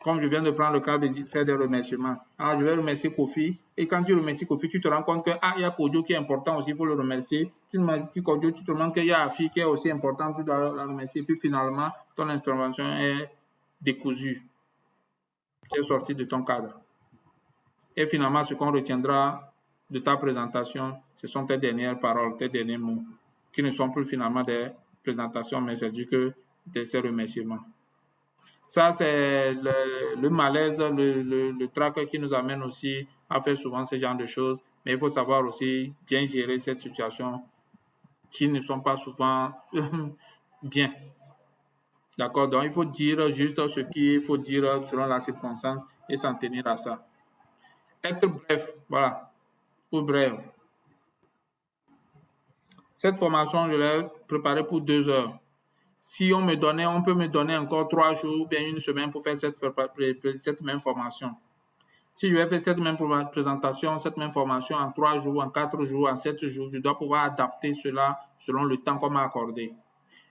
Comme je viens de prendre le cas de faire des remerciements. Ah, je vais remercier Kofi. Et quand tu remercies Kofi, tu te rends compte que il y a Kojo qui est important aussi, il faut le remercier. Tu te rends compte qu'il y a Afi qui est aussi important, tu dois la remercier. Puis finalement, ton intervention est décousue. Tu es sorti de ton cadre. Et finalement, ce qu'on retiendra de ta présentation, ce sont tes dernières paroles, tes derniers mots, qui ne sont plus finalement des présentations, mais c'est du que ces remerciements. Ça, c'est le malaise, le trac qui nous amène aussi à faire souvent ce genre de choses. Mais il faut savoir aussi bien gérer cette situation qui ne sont pas souvent bien. D'accord? Donc, il faut dire juste ce qu'il faut dire selon la circonstance et s'en tenir à ça. Être bref, voilà. Ou bref. Cette formation, je l'ai préparée pour 2 heures. Si on peut me donner encore 3 jours ou bien 1 semaine pour faire cette même formation. Si je vais faire cette même présentation, cette même formation en 3 jours, en 4 jours, en 7 jours, je dois pouvoir adapter cela selon le temps qu'on m'a accordé.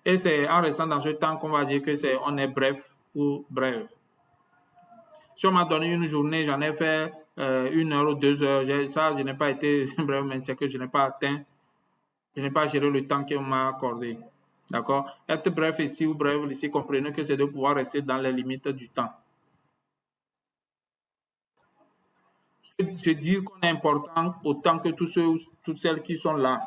Et c'est en restant dans ce temps qu'on va dire que on est bref ou bref. Si on m'a donné une journée, j'en ai fait 1 heure ou 2 heures. Ça, je n'ai pas été bref, mais c'est que je n'ai pas atteint, je n'ai pas géré le temps qu'on m'a accordé. D'accord? Être bref ici ou bref ici, comprenez que c'est de pouvoir rester dans les limites du temps. Se dire qu'on est important autant que toutes celles qui sont là.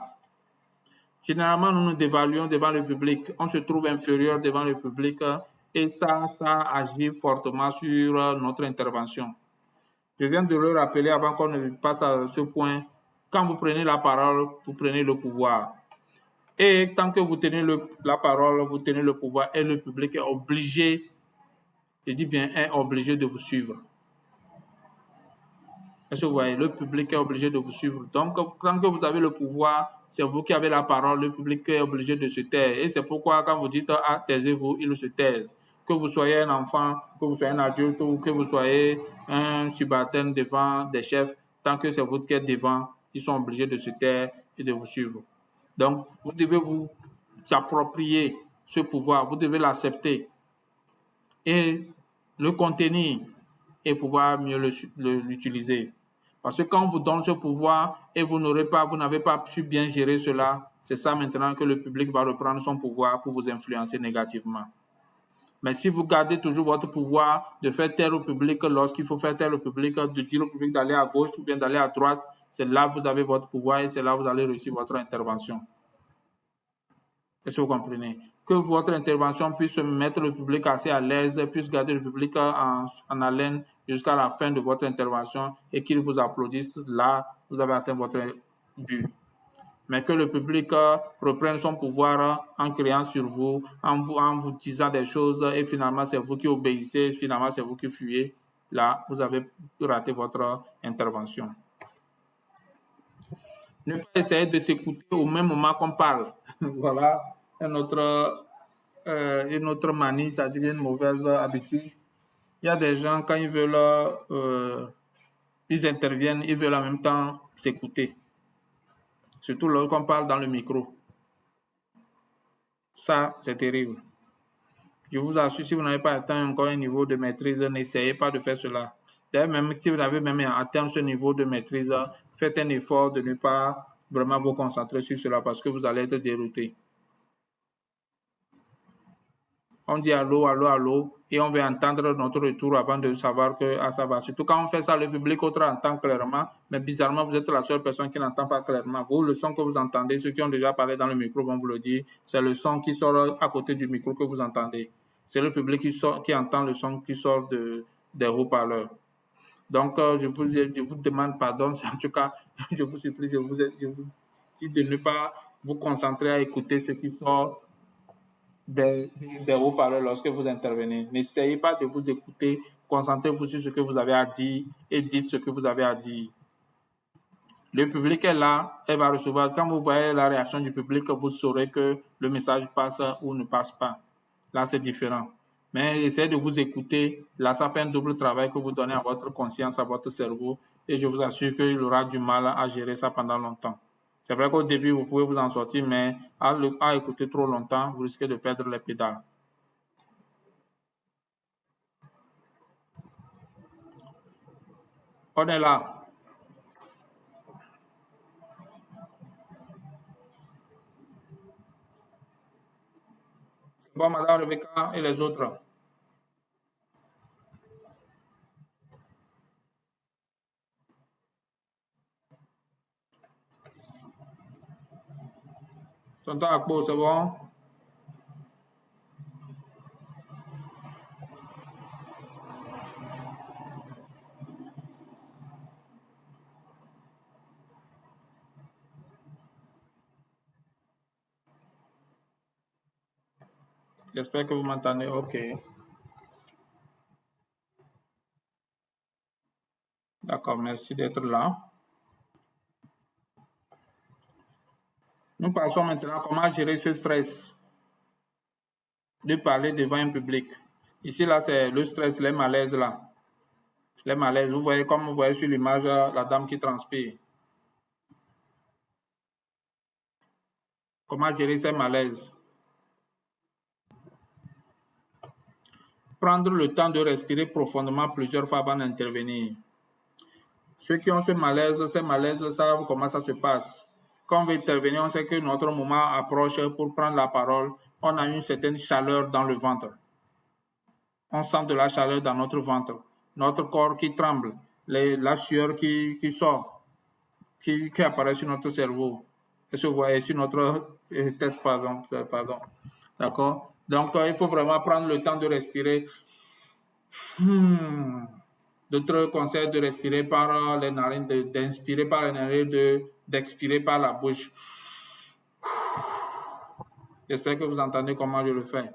Généralement, nous nous dévaluons devant le public. On se trouve inférieur devant le public et ça agit fortement sur notre intervention. Je viens de le rappeler avant qu'on ne passe à ce point. Quand vous prenez la parole, vous prenez le pouvoir. Et tant que vous tenez la parole, vous tenez le pouvoir et le public est obligé, je dis bien, est obligé de vous suivre. Est-ce que vous voyez? Le public est obligé de vous suivre. Donc, quand que vous avez le pouvoir, c'est vous qui avez la parole. Le public est obligé de se taire. Et c'est pourquoi, quand vous dites ah, taisez-vous, ils se taisent. Que vous soyez un enfant, que vous soyez un adulte ou que vous soyez un subalterne devant des chefs, tant que c'est vous qui êtes devant, ils sont obligés de se taire et de vous suivre. Donc, vous devez vous approprier ce pouvoir. Vous devez l'accepter et le contenir et pouvoir mieux l'utiliser. Parce que quand on vous donne ce pouvoir et vous n'avez pas pu bien gérer cela, c'est ça maintenant que le public va reprendre son pouvoir pour vous influencer négativement. Mais si vous gardez toujours votre pouvoir de faire taire au public lorsqu'il faut faire taire au public, de dire au public d'aller à gauche ou bien d'aller à droite, c'est là que vous avez votre pouvoir et c'est là que vous allez réussir votre intervention. Est-ce que vous comprenez? Que votre intervention puisse mettre le public assez à l'aise, puisse garder le public en haleine jusqu'à la fin de votre intervention et qu'il vous applaudisse, là, vous avez atteint votre but. Mais que le public reprenne son pouvoir en criant sur vous, en vous disant des choses et finalement c'est vous qui obéissez, finalement c'est vous qui fuyez, là, vous avez raté votre intervention. Ne pas essayer de s'écouter au même moment qu'on parle. Voilà une autre manie, c'est-à-dire une mauvaise habitude. Il y a des gens, quand ils veulent, ils interviennent, ils veulent en même temps s'écouter. Surtout lorsqu'on parle dans le micro. Ça, c'est terrible. Je vous assure, si vous n'avez pas atteint encore un niveau de maîtrise, n'essayez pas de faire cela. D'ailleurs, même si vous avez même atteint ce niveau de maîtrise, faites un effort de ne pas vraiment vous concentrer sur cela parce que vous allez être dérouté. On dit allô, allô, allô, et on veut entendre notre retour avant de savoir que ça va. Surtout quand on fait ça, le public autre entend clairement, mais bizarrement, vous êtes la seule personne qui n'entend pas clairement. Vous, le son que vous entendez, ceux qui ont déjà parlé dans le micro vont vous le dire, c'est le son qui sort à côté du micro que vous entendez. C'est le public qui entend le son qui sort des haut-parleurs. Donc, je vous demande pardon, en tout cas, je vous supplie, je vous dis de ne pas vous concentrer à écouter ce qui sort des haut-parleurs lorsque vous intervenez. N'essayez pas de vous écouter, concentrez-vous sur ce que vous avez à dire et dites ce que vous avez à dire. Le public est là, elle va recevoir. Quand vous voyez la réaction du public, vous saurez que le message passe ou ne passe pas. Là, c'est différent. Mais essayez de vous écouter. Là, ça fait un double travail que vous donnez à votre conscience, à votre cerveau. Et je vous assure qu'il aura du mal à gérer ça pendant longtemps. C'est vrai qu'au début, vous pouvez vous en sortir, mais à écouter trop longtemps, vous risquez de perdre les pédales. On est là. Bon, Madame Rebecca et les autres. Tonton Akpo, c'est bon? J'espère que vous m'entendez. OK. D'accord, merci d'être là. Nous passons maintenant à comment gérer ce stress de parler devant un public. Ici, là, c'est le stress, les malaises, là. Les malaises, vous voyez, comme vous voyez sur l'image, la dame qui transpire. Comment gérer ces malaises? Prendre le temps de respirer profondément plusieurs fois avant d'intervenir. Ceux qui ont ces malaises savent comment ça se passe. Quand on veut intervenir, on sait que notre moment approche pour prendre la parole. On a une certaine chaleur dans le ventre. On sent de la chaleur dans notre ventre. Notre corps qui tremble. La sueur qui sort, qui apparaît sur notre cerveau. Et se voit sur notre tête, pardon. D'accord? Donc, il faut vraiment prendre le temps de respirer. D'autres conseils de respirer par les narines, d'inspirer par les narines, d'expirer par la bouche. J'espère que vous entendez comment je le fais.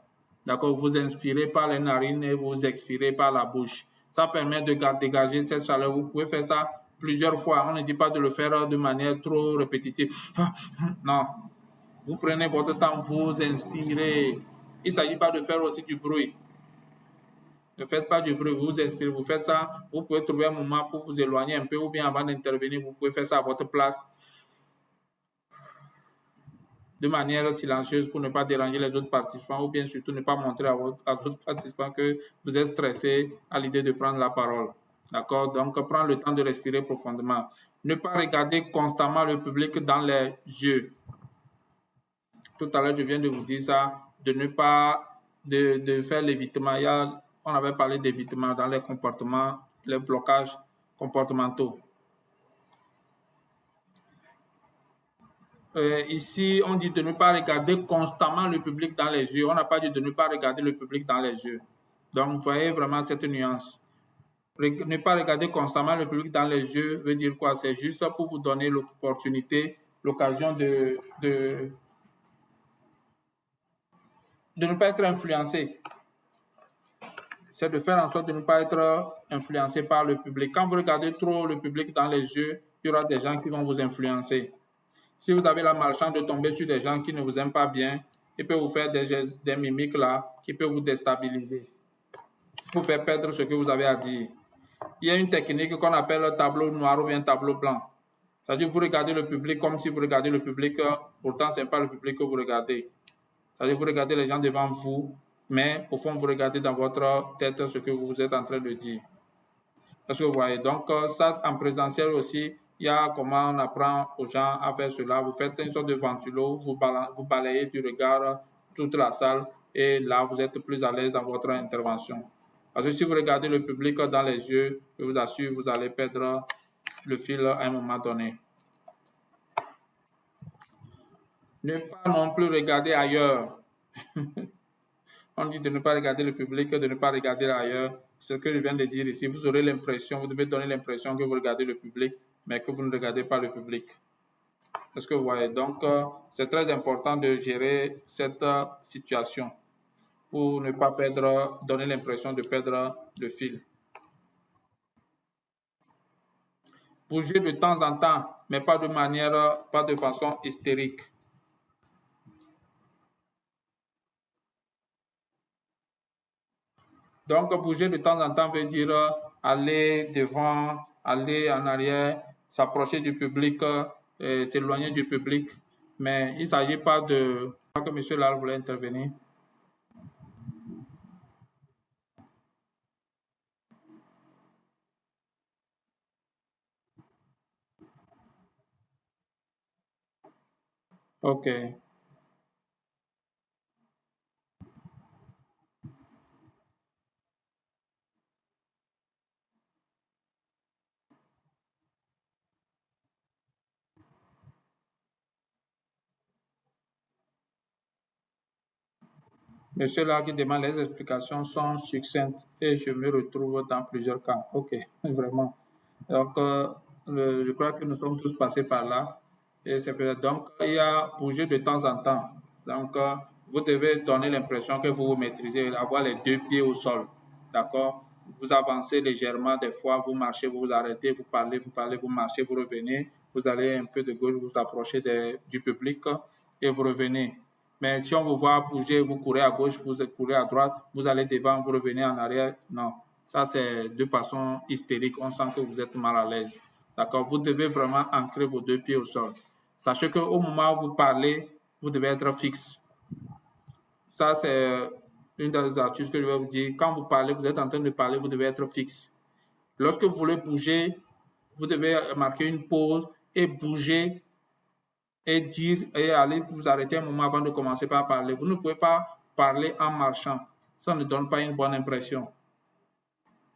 D'accord? Vous inspirez par les narines et vous expirez par la bouche. Ça permet de dégager cette chaleur. Vous pouvez faire ça plusieurs fois. On ne dit pas de le faire de manière trop répétitive. Non. Vous prenez votre temps, vous inspirez. Il ne s'agit pas de faire aussi du bruit. Ne faites pas du bruit, vous inspirez, vous faites ça. Vous pouvez trouver un moment pour vous éloigner un peu ou bien avant d'intervenir, vous pouvez faire ça à votre place de manière silencieuse pour ne pas déranger les autres participants ou bien surtout ne pas montrer à aux autres participants que vous êtes stressé à l'idée de prendre la parole. D'accord? Donc, prendre le temps de respirer profondément. Ne pas regarder constamment le public dans les yeux. Tout à l'heure, je viens de vous dire ça, de ne pas de faire l'évitement. On avait parlé d'évitement dans les comportements, les blocages comportementaux. Ici, on dit de ne pas regarder constamment le public dans les yeux. On n'a pas dit de ne pas regarder le public dans les yeux. Donc, vous voyez vraiment cette nuance. Ne pas regarder constamment le public dans les yeux veut dire quoi? C'est juste pour vous donner l'opportunité, l'occasion de ne pas être influencé. C'est de faire en sorte de ne pas être influencé par le public. Quand vous regardez trop le public dans les yeux, il y aura des gens qui vont vous influencer. Si vous avez la malchance de tomber sur des gens qui ne vous aiment pas bien, ils peuvent vous faire des mimiques là qui peuvent vous déstabiliser, pour faire perdre ce que vous avez à dire. Il y a une technique qu'on appelle tableau noir ou bien tableau blanc. C'est-à-dire que vous regardez le public comme si vous regardez le public, pourtant ce n'est pas le public que vous regardez. C'est-à-dire que vous regardez les gens devant vous, mais au fond, vous regardez dans votre tête ce que vous êtes en train de dire. Est-ce que vous voyez? Donc, ça, en présentiel aussi, il y a comment on apprend aux gens à faire cela. Vous faites une sorte de ventilo, vous balayez du regard toute la salle et là, vous êtes plus à l'aise dans votre intervention. Parce que si vous regardez le public dans les yeux, je vous assure, vous allez perdre le fil à un moment donné. Ne pas non plus regarder ailleurs. On dit de ne pas regarder le public, de ne pas regarder ailleurs. Ce que je viens de dire ici, vous aurez l'impression, vous devez donner l'impression que vous regardez le public, mais que vous ne regardez pas le public. Est-ce que vous voyez? Donc, c'est très important de gérer cette situation pour ne pas donner l'impression de perdre le fil. Bouger de temps en temps, mais pas de façon hystérique. Donc, bouger de temps en temps veut dire aller devant, aller en arrière, s'approcher du public, s'éloigner du public. Mais il ne s'agit pas de... Je crois que M. Lal voulait intervenir. OK. Monsieur là qui demande les explications sont succinctes et je me retrouve dans plusieurs cas. OK, vraiment. Donc, je crois que nous sommes tous passés par là. Et donc, il y a bouger de temps en temps. Donc, vous devez donner l'impression que vous maîtrisez, avoir les deux pieds au sol. D'accord? Vous avancez légèrement, des fois, vous marchez, vous vous arrêtez, vous parlez, vous marchez, vous revenez. Vous allez un peu de gauche, vous approchez du public et vous revenez. Mais si on vous voit bouger, vous courez à gauche, vous courez à droite, vous allez devant, vous revenez en arrière. Non, ça c'est de façon hystérique. On sent que vous êtes mal à l'aise. D'accord? Vous devez vraiment ancrer vos deux pieds au sol. Sachez qu'au moment où vous parlez, vous devez être fixe. Ça, c'est une des astuces que je vais vous dire. Quand vous parlez, vous êtes en train de parler, vous devez être fixe. Lorsque vous voulez bouger, vous devez marquer une pause et bouger et dire et aller vous arrêter un moment avant de commencer par parler. Vous ne pouvez pas parler en marchant. Ça ne donne pas une bonne impression.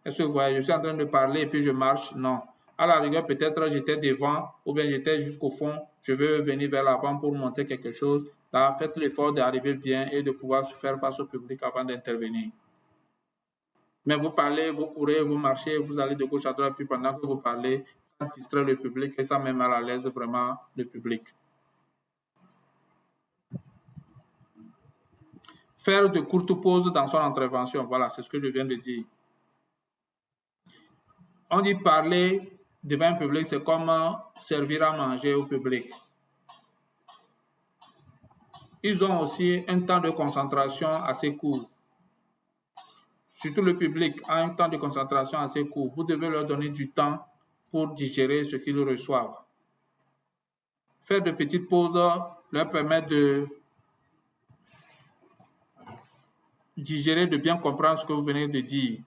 Est-ce que vous voyez, je suis en train de parler et puis je marche? Non. À la rigueur, peut-être j'étais devant ou bien j'étais jusqu'au fond. Je veux venir vers l'avant pour montrer quelque chose. Là, faites l'effort d'arriver bien et de pouvoir se faire face au public avant d'intervenir. Mais vous parlez, vous courez, vous marchez, vous allez de gauche à droite, puis pendant que vous parlez, ça distrait le public et ça met mal à l'aise vraiment le public. Faire de courtes pauses dans son intervention. Voilà, c'est ce que je viens de dire. On dit parler devant un public, c'est comme servir à manger au public. Ils ont aussi un temps de concentration assez court. Surtout le public a un temps de concentration assez court. Vous devez leur donner du temps pour digérer ce qu'ils reçoivent. Faire de petites pauses leur permet de digérer, de bien comprendre ce que vous venez de dire.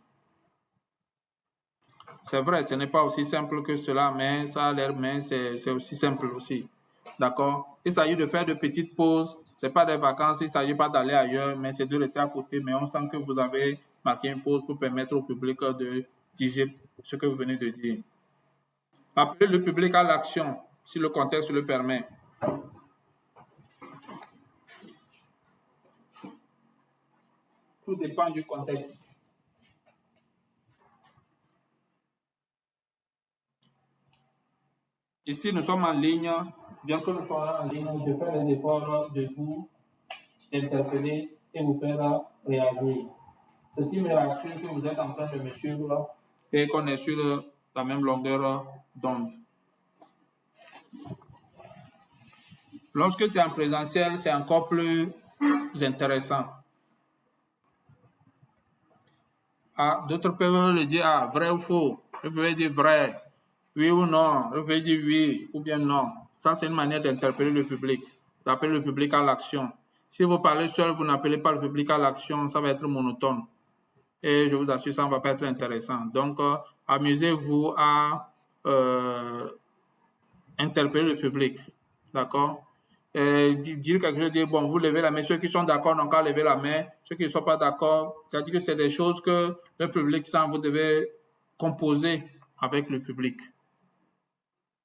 C'est vrai, ce n'est pas aussi simple que cela, mais ça a l'air, mais c'est aussi simple aussi. D'accord? Il s'agit de faire de petites pauses. Ce n'est pas des vacances, il ne s'agit pas d'aller ailleurs, mais c'est de rester à côté. Mais on sent que vous avez marqué une pause pour permettre au public de digérer ce que vous venez de dire. Appelez le public à l'action, si le contexte le permet. Tout dépend du contexte. Ici, nous sommes en ligne. Bien que nous soyons en ligne, je fais les efforts de vous interpeller et vous faire réagir. Ce qui me rassure que vous êtes en train de me suivre et qu'on est sur la même longueur d'onde. Lorsque c'est en présentiel, c'est encore plus intéressant. D'autres peuvent le dire vrai ou faux. Vous pouvez dire vrai, oui ou non. Vous pouvez dire oui ou bien non. Ça, c'est une manière d'interpeller le public, d'appeler le public à l'action. Si vous parlez seul, vous n'appelez pas le public à l'action, ça va être monotone. Et je vous assure, ça ne va pas être intéressant. Donc, amusez-vous à interpeller le public. D'accord? Dire quelque chose, dire, bon, vous levez la main. Ceux qui sont d'accord n'ont qu'à lever la main. Ceux qui ne sont pas d'accord, c'est-à-dire que c'est des choses que le public sent, vous devez composer avec le public.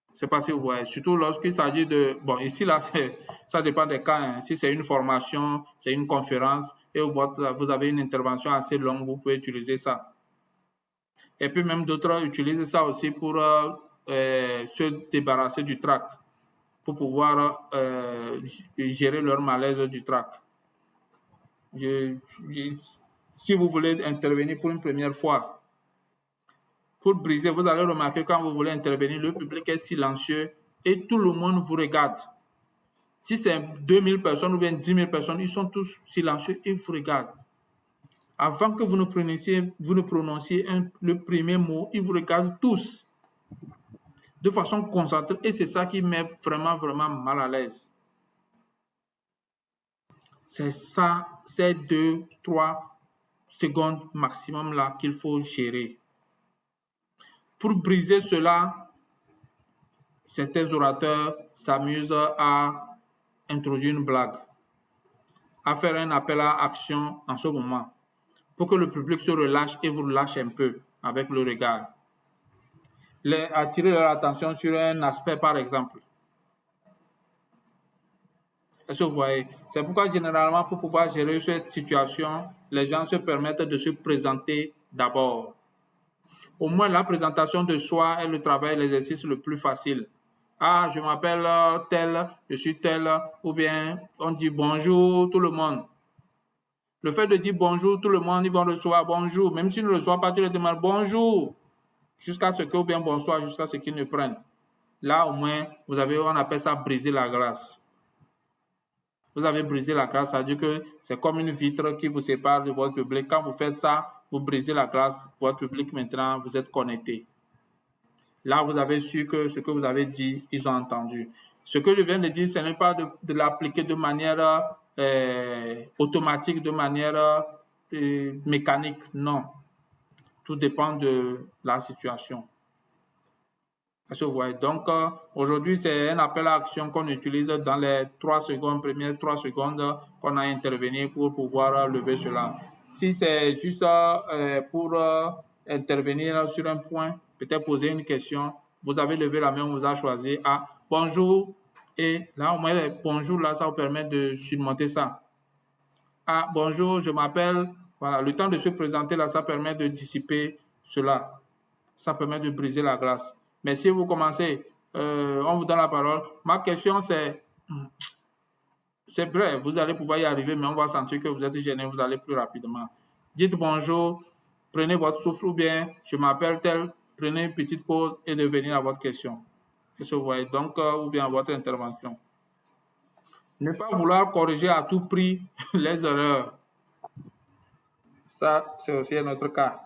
Je ne sais pas si vous voyez. Surtout lorsqu'il s'agit de... Bon, ici, là, ça dépend des cas. Hein. Si c'est une formation, c'est une conférence, et vous avez une intervention assez longue, vous pouvez utiliser ça. Et puis même d'autres utilisent ça aussi pour se débarrasser du trac, pour pouvoir gérer leur malaise du trac. Si vous voulez intervenir pour une première fois, pour briser, vous allez remarquer quand vous voulez intervenir, le public est silencieux et tout le monde vous regarde. Si c'est 2000 personnes ou bien 10 000 personnes, ils sont tous silencieux et vous regardent. Avant que vous ne prononciez le premier mot, ils vous regardent tous de façon concentrée et c'est ça qui met vraiment, vraiment mal à l'aise. C'est ça, ces 2-3 secondes maximum là qu'il faut gérer. Pour briser cela, certains orateurs s'amusent à introduire une blague, à faire un appel à action en ce moment, pour que le public se relâche et vous relâche un peu avec le regard. Attirer leur attention sur un aspect, par exemple. Est-ce que vous voyez? C'est pourquoi, généralement, pour pouvoir gérer cette situation, les gens se permettent de se présenter d'abord. Au moins, la présentation de soi est le travail, l'exercice le plus facile. Je m'appelle tel, je suis tel, ou bien on dit bonjour tout le monde. Le fait de dire bonjour tout le monde, ils vont recevoir bonjour. Même s'ils ne reçoivent pas, tu leur demandes bonjour, jusqu'à ce que, ou bien bonsoir, jusqu'à ce qu'ils ne prennent. Là, au moins, on appelle ça briser la glace. Vous avez brisé la glace, ça veut dire que c'est comme une vitre qui vous sépare de votre public. Quand vous faites ça, vous brisez la glace, votre public maintenant, vous êtes connecté. Là, vous avez su que ce que vous avez dit, ils ont entendu. Ce que je viens de dire, ce n'est pas de l'appliquer de manière automatique, de manière mécanique, non. Tout dépend de la situation. Donc, aujourd'hui, c'est un appel à action qu'on utilise dans les premières 3 secondes qu'on a intervenu pour pouvoir lever cela. Si c'est juste pour intervenir sur un point, peut-être poser une question, vous avez levé la main, on vous a choisi. Bonjour. Et là, au moins, bonjour, là, ça vous permet de surmonter ça. Bonjour, je m'appelle. Voilà, le temps de se présenter, là, ça permet de dissiper cela. Ça permet de briser la glace. Mais si vous commencez, on vous donne la parole. Ma question, c'est vrai, vous allez pouvoir y arriver, mais on va sentir que vous êtes gêné, vous allez plus rapidement. Dites bonjour, prenez votre souffle ou bien, je m'appelle tel. prenez une petite pause et devenir à votre question. Est-ce que vous voyez? Donc, ou bien à votre intervention. Ne pas vouloir corriger à tout prix les erreurs. Ça, c'est aussi un autre cas.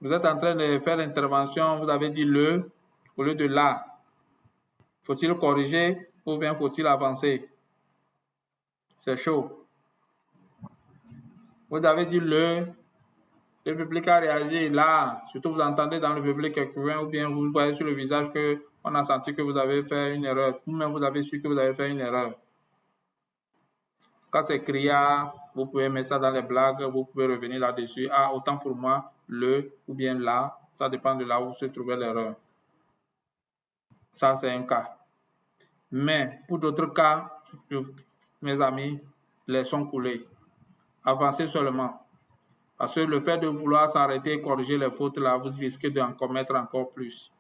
Vous êtes en train de faire l'intervention, vous avez dit le au lieu de la. Faut-il corriger ou bien faut-il avancer? C'est chaud. Vous avez dit le public a réagi là. Surtout vous entendez dans le public quelqu'un ou bien vous voyez sur le visage qu'on a senti que vous avez fait une erreur. Vous-même, vous avez su que vous avez fait une erreur. Quand c'est criard, vous pouvez mettre ça dans les blagues, vous pouvez revenir là-dessus. Ah, autant pour moi, le ou bien là, ça dépend de là où se trouvait l'erreur. Ça, c'est un cas. Mais pour d'autres cas, mes amis, laissons couler. Avancez seulement. Parce que le fait de vouloir s'arrêter et corriger les fautes, là, vous risquez d'en commettre encore plus.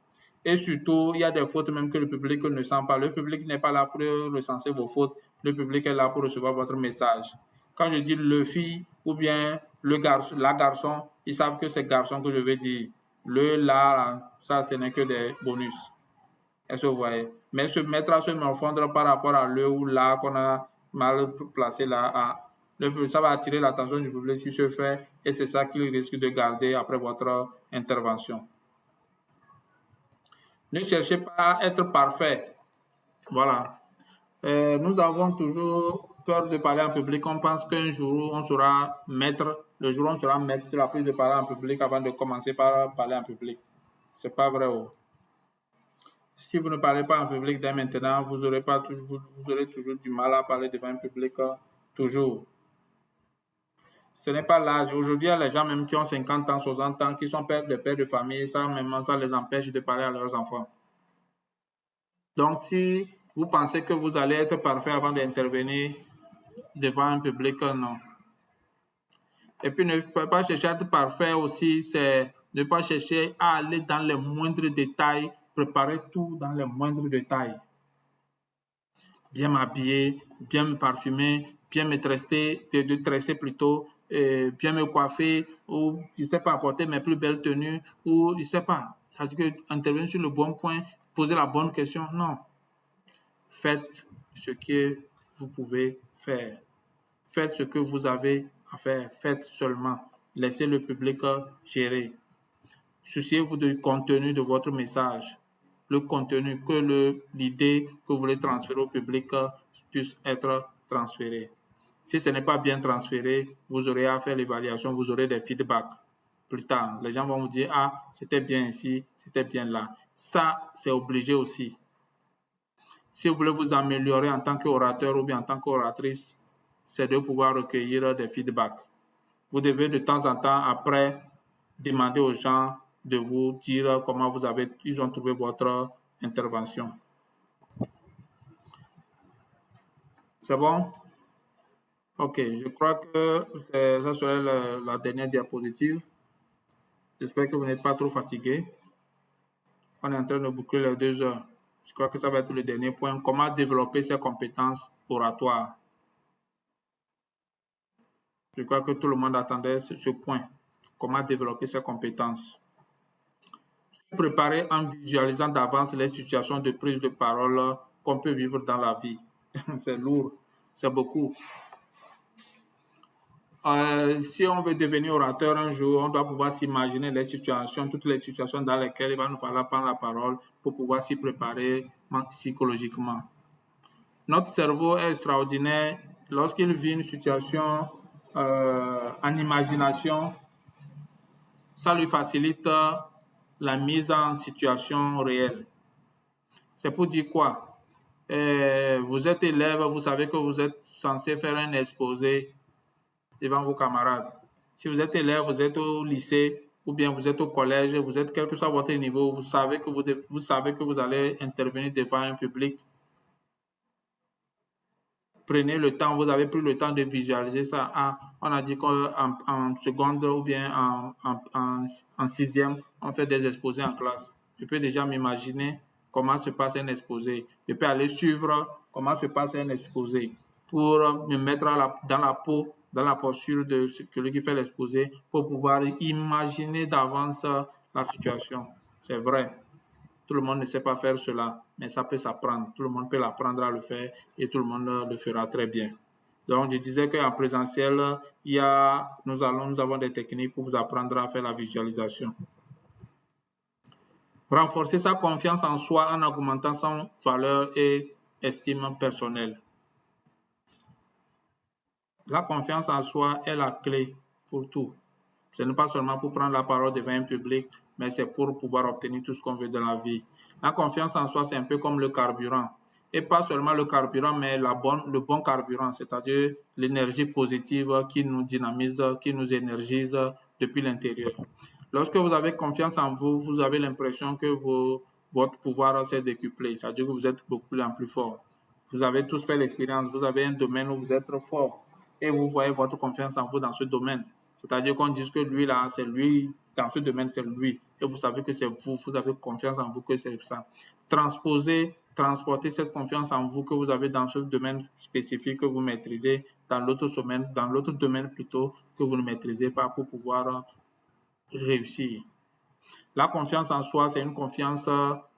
Et surtout, il y a des fautes même que le public ne sent pas. Le public n'est pas là pour recenser vos fautes. Le public est là pour recevoir votre message. Quand je dis le fille ou bien le garçon, la garçon, ils savent que c'est garçon que je vais dire. Le, là, ça, ce n'est que des bonus. Est-ce que vous voyez? Mais se mettre à se morfondre par rapport à le ou là qu'on a mal placé là, ça va attirer l'attention du public sur ce fait et c'est ça qu'il risque de garder après votre intervention. Ne cherchez pas à être parfait. Voilà. Nous avons toujours peur de parler en public. On pense qu'un jour, on sera maître. Le jour où on sera maître de la prise de parler en public avant de commencer par parler en public. Ce n'est pas vrai. Si vous ne parlez pas en public dès maintenant, vous aurez toujours du mal à parler devant un public. Toujours. Ce n'est pas l'âge. Aujourd'hui, il y a les gens même qui ont 50 ans, 60 ans, qui sont des pères de famille, ça les empêche de parler à leurs enfants. Donc, si vous pensez que vous allez être parfait avant d'intervenir devant un public, non. Et puis, ne pas chercher à être parfait aussi, c'est ne pas chercher à aller dans les moindres détails, préparer tout dans les moindres détails. Bien m'habiller, bien me parfumer, bien me tresser plutôt, bien me coiffer, ou je ne sais pas, apporter mes plus belles tenues, ou je ne sais pas, c'est-à-dire que intervenir sur le bon point, poser la bonne question, non. Faites ce que vous pouvez faire. Faites ce que vous avez à faire. Faites seulement. Laissez le public gérer. Souciez-vous du contenu de votre message. Le contenu, que l'idée que vous voulez transférer au public puisse être transférée. Si ce n'est pas bien transféré, vous aurez à faire l'évaluation, vous aurez des feedbacks. Plus tard, les gens vont vous dire, ah, c'était bien ici, c'était bien là. Ça, c'est obligé aussi. Si vous voulez vous améliorer en tant qu'orateur ou bien en tant qu'oratrice, c'est de pouvoir recueillir des feedbacks. Vous devez de temps en temps, après, demander aux gens de vous dire comment ils ont trouvé votre intervention. C'est bon? Ok, je crois que ça serait la dernière diapositive. J'espère que vous n'êtes pas trop fatigué. On est en train de boucler les 2 heures. Je crois que ça va être le dernier point. Comment développer ses compétences oratoires? Je crois que tout le monde attendait ce point. Comment développer ses compétences? Se préparer en visualisant d'avance les situations de prise de parole qu'on peut vivre dans la vie. C'est lourd, c'est beaucoup. Si on veut devenir orateur un jour, on doit pouvoir s'imaginer les situations, toutes les situations dans lesquelles il va nous falloir prendre la parole pour pouvoir s'y préparer psychologiquement. Notre cerveau est extraordinaire. Lorsqu'il vit une situation en imagination, ça lui facilite la mise en situation réelle. C'est pour dire quoi? Vous êtes élève, vous savez que vous êtes censé faire un exposé devant vos camarades. Si vous êtes élève, vous êtes au lycée ou bien vous êtes au collège, vous êtes quel que soit votre niveau, vous savez que vous allez intervenir devant un public. Prenez le temps, vous avez pris le temps de visualiser ça. On a dit qu'en seconde ou bien en sixième, on fait des exposés en classe. Je peux déjà m'imaginer comment se passe un exposé. Je peux aller suivre comment se passe un exposé pour me mettre dans la posture de celui qui fait l'exposé, pour pouvoir imaginer d'avance la situation. C'est vrai. Tout le monde ne sait pas faire cela, mais ça peut s'apprendre. Tout le monde peut l'apprendre à le faire et tout le monde le fera très bien. Donc, je disais qu'en présentiel, nous avons des techniques pour vous apprendre à faire la visualisation. Renforcer sa confiance en soi en augmentant son valeur et estime personnelle. La confiance en soi est la clé pour tout. Ce n'est pas seulement pour prendre la parole devant un public, mais c'est pour pouvoir obtenir tout ce qu'on veut dans la vie. La confiance en soi, c'est un peu comme le carburant. Et pas seulement le carburant, mais le bon carburant, c'est-à-dire l'énergie positive qui nous dynamise, qui nous énergise depuis l'intérieur. Lorsque vous avez confiance en vous, vous avez l'impression que votre pouvoir s'est décuplé, c'est-à-dire que vous êtes beaucoup plus fort. Vous avez tous fait l'expérience, vous avez un domaine où vous êtes fort et vous voyez votre confiance en vous dans ce domaine. C'est-à-dire qu'on dit que lui, là, c'est lui, dans ce domaine, c'est lui. Et vous savez que c'est vous, vous avez confiance en vous que c'est ça. Transporter cette confiance en vous que vous avez dans ce domaine spécifique que vous maîtrisez, dans l'autre domaine plutôt que vous ne maîtrisez pas pour pouvoir réussir. La confiance en soi, c'est une confiance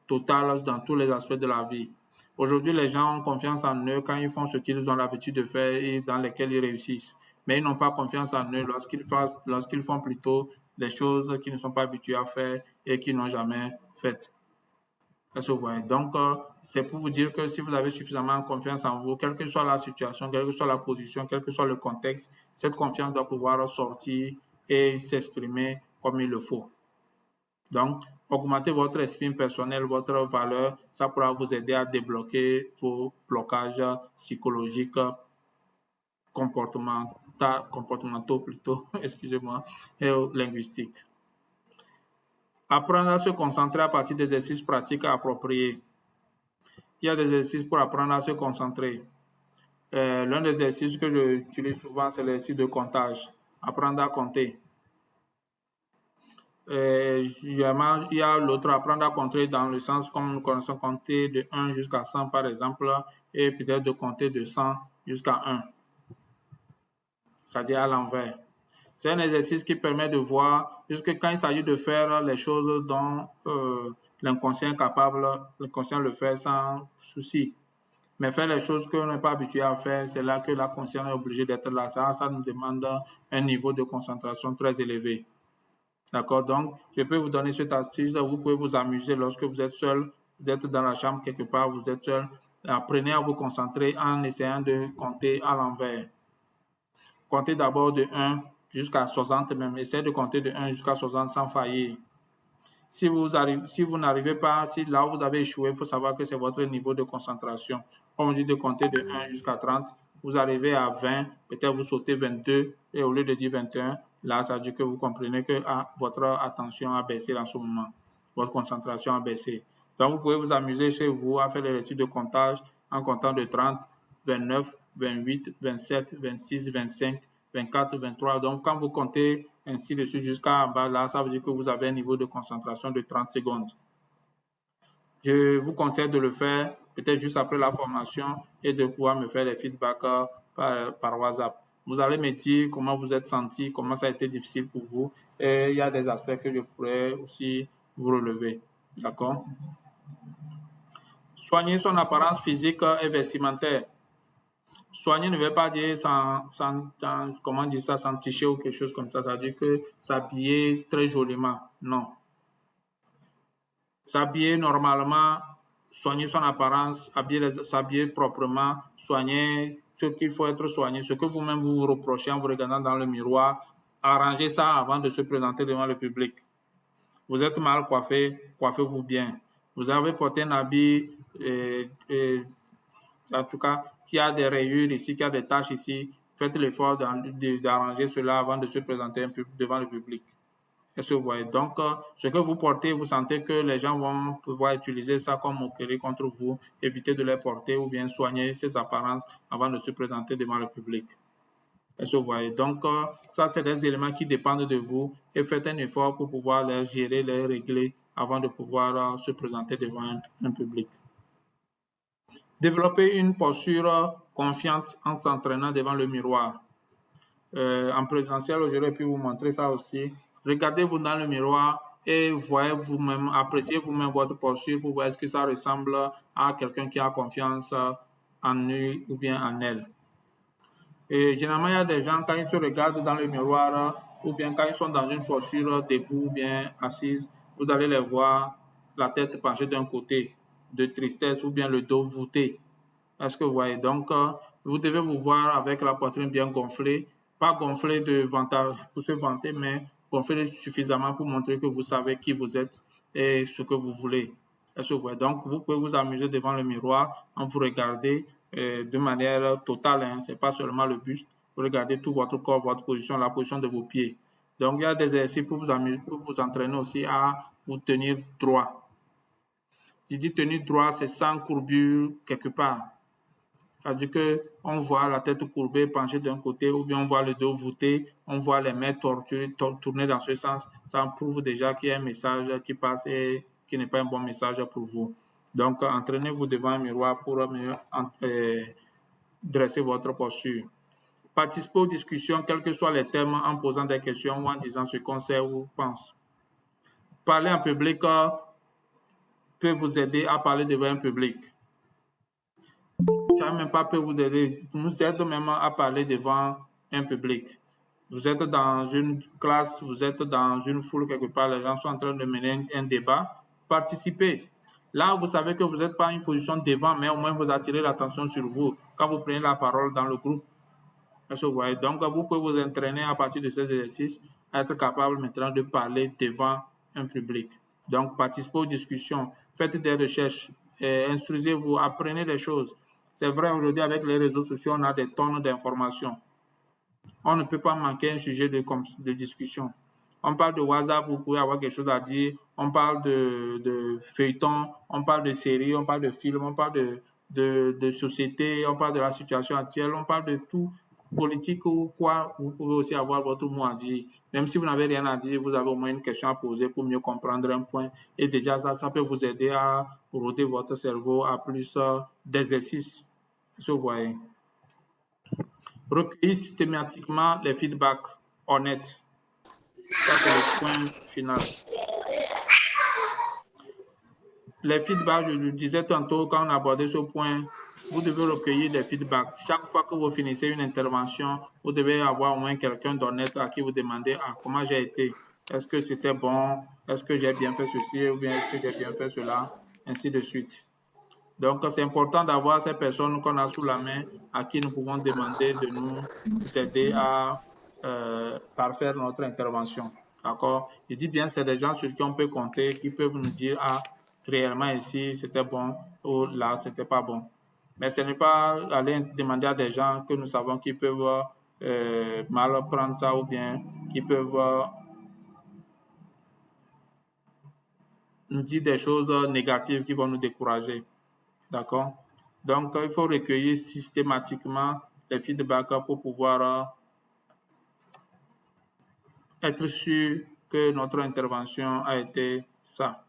totale dans tous les aspects de la vie. Aujourd'hui, les gens ont confiance en eux quand ils font ce qu'ils ont l'habitude de faire et dans lesquels ils réussissent. Mais ils n'ont pas confiance en eux lorsqu'ils font plutôt des choses qu'ils ne sont pas habitués à faire et qu'ils n'ont jamais faites. Est-ce que vous voyez? Donc, c'est pour vous dire que si vous avez suffisamment confiance en vous, quelle que soit la situation, quelle que soit la position, quel que soit le contexte, cette confiance doit pouvoir sortir et s'exprimer comme il le faut. Donc, augmenter votre estime personnelle, votre valeur, ça pourra vous aider à débloquer vos blocages psychologiques, comportementaux plutôt, excusez-moi, et linguistiques. Apprendre à se concentrer à partir d'exercices pratiques appropriés. Il y a des exercices pour apprendre à se concentrer. L'un des exercices que j'utilise souvent, c'est l'exercice de comptage. Apprendre à compter. Il y a l'autre, apprendre à compter dans le sens comme nous connaissons compter de 1 jusqu'à 100 par exemple, et peut-être de compter de 100 jusqu'à 1, c'est-à-dire à l'envers. C'est un exercice qui permet de voir, puisque quand il s'agit de faire les choses dont l'inconscient est capable, l'inconscient le fait sans souci. Mais faire les choses qu'on n'est pas habitué à faire, c'est là que la conscience est obligée d'être là. Ça nous demande un niveau de concentration très élevé. D'accord? Donc, je peux vous donner cette astuce. Vous pouvez vous amuser lorsque vous êtes seul, vous êtes dans la chambre quelque part, vous êtes seul. Apprenez à vous concentrer en essayant de compter à l'envers. Comptez d'abord de 1 jusqu'à 60 même. Essayez de compter de 1 jusqu'à 60 sans faillir. Si vous n'arrivez pas, si là où vous avez échoué, il faut savoir que c'est votre niveau de concentration. On dit de compter de 1 jusqu'à 30. Vous arrivez à 20, peut-être vous sautez 22 et au lieu de dire 21, là, ça veut dire que vous comprenez que votre attention a baissé en ce moment. Votre concentration a baissé. Donc, vous pouvez vous amuser chez vous à faire l'exercice de comptage en comptant de 30, 29, 28, 27, 26, 25, 24, 23. Donc, quand vous comptez ainsi de suite jusqu'à en bas, là, ça veut dire que vous avez un niveau de concentration de 30 secondes. Je vous conseille de le faire peut-être juste après la formation et de pouvoir me faire les feedbacks par WhatsApp. Vous allez me dire comment vous êtes senti, comment ça a été difficile pour vous. Et il y a des aspects que je pourrais aussi vous relever. D'accord? Soigner son apparence physique et vestimentaire. Soigner ne veut pas dire comment dire ça, sans ticher ou quelque chose comme ça. Ça veut dire que s'habiller très joliment. Non. S'habiller normalement, soigner son apparence, s'habiller proprement, soigner ce qu'il faut être soigné, ce que vous-même vous reprochez en vous regardant dans le miroir, arrangez ça avant de se présenter devant le public. Vous êtes mal coiffé, coiffez-vous bien. Vous avez porté un habit, en tout cas, qui a des rayures ici, qui a des taches ici, faites l'effort d'arranger cela avant de se présenter devant le public. Est-ce que vous voyez? Donc, ce que vous portez, vous sentez que les gens vont pouvoir utiliser ça comme moquerie contre vous, évitez de les porter ou bien soigner ces apparences avant de se présenter devant le public. Est-ce que vous voyez? Donc, ça, c'est des éléments qui dépendent de vous et faites un effort pour pouvoir les gérer, les régler avant de pouvoir se présenter devant un public. Développer une posture confiante en s'entraînant devant le miroir. En présentiel, j'aurais pu vous montrer ça aussi. Regardez-vous dans le miroir et voyez vous-même, appréciez vous-même votre posture pour voir est-ce que ça ressemble à quelqu'un qui a confiance en lui ou bien en elle. Et généralement, il y a des gens, quand ils se regardent dans le miroir ou bien quand ils sont dans une posture debout ou bien assise, vous allez les voir la tête penchée d'un côté, de tristesse ou bien le dos voûté. Est-ce que vous voyez? Donc, vous devez vous voir avec la poitrine bien gonflée, pas gonflée de vantage pour se vanter, mais gonflée suffisamment pour montrer que vous savez qui vous êtes et ce que vous voulez. Est-ce que vous voyez? Donc, vous pouvez vous amuser devant le miroir en vous regardez de manière totale. Hein, ce n'est pas seulement le buste. Vous regardez tout votre corps, votre position, la position de vos pieds. Donc, il y a des exercices pour vous amuser, pour vous entraîner aussi à vous tenir droit. Je dis tenir droit, c'est sans courbure quelque part. C'est-à-dire qu'on voit la tête courbée, penchée d'un côté, ou bien on voit le dos voûté, on voit les mains tourner dans ce sens. Ça prouve déjà qu'il y a un message qui passe et qui n'est pas un bon message pour vous. Donc, entraînez-vous devant un miroir pour mieux dresser votre posture. Participez aux discussions, quels que soient les thèmes, en posant des questions ou en disant ce qu'on sait ou pense. Parler en public peut vous aider à parler devant un public. Ça même pas peut vous aider, nous aide même à parler devant un public. Vous êtes dans une classe, vous êtes dans une foule quelque part, les gens sont en train de mener un débat, participez. Là, vous savez que vous n'êtes pas en une position devant, mais au moins vous attirez l'attention sur vous quand vous prenez la parole dans le groupe. Donc, vous pouvez vous entraîner à partir de ces exercices à être capable maintenant de parler devant un public. Donc, participez aux discussions, faites des recherches, instruisez-vous, apprenez des choses. C'est vrai, aujourd'hui, avec les réseaux sociaux, on a des tonnes d'informations. On ne peut pas manquer un sujet de discussion. On parle de WhatsApp, vous pouvez avoir quelque chose à dire. On parle de feuilleton, on parle de séries, on parle de films, on parle de société, on parle de la situation actuelle, on parle de tout, politique ou quoi. Vous pouvez aussi avoir votre mot à dire. Même si vous n'avez rien à dire, vous avez au moins une question à poser pour mieux comprendre un point. Et déjà, ça peut vous aider à roder votre cerveau à plus d'exercices. Est-ce que vous voyez? Recueillir systématiquement les feedbacks honnêtes. Ça, c'est le point final. Les feedbacks, je le disais tantôt quand on abordait ce point, vous devez recueillir des feedbacks. Chaque fois que vous finissez une intervention, vous devez avoir au moins quelqu'un d'honnête à qui vous demandez comment j'ai été. Est-ce que c'était bon? Est-ce que j'ai bien fait ceci? Ou bien est-ce que j'ai bien fait cela? Ainsi de suite. Donc, c'est important d'avoir ces personnes qu'on a sous la main à qui nous pouvons demander de nous aider à parfaire notre intervention. D'accord? Je dis bien, c'est des gens sur qui on peut compter, qui peuvent nous dire, réellement ici, c'était bon, ou là, c'était pas bon. Mais ce n'est pas aller demander à des gens que nous savons qu'ils peuvent mal prendre ça ou bien qui peuvent nous dire des choses négatives qui vont nous décourager. D'accord? Donc, il faut recueillir systématiquement les feedbacks pour pouvoir être sûr que notre intervention a été ça.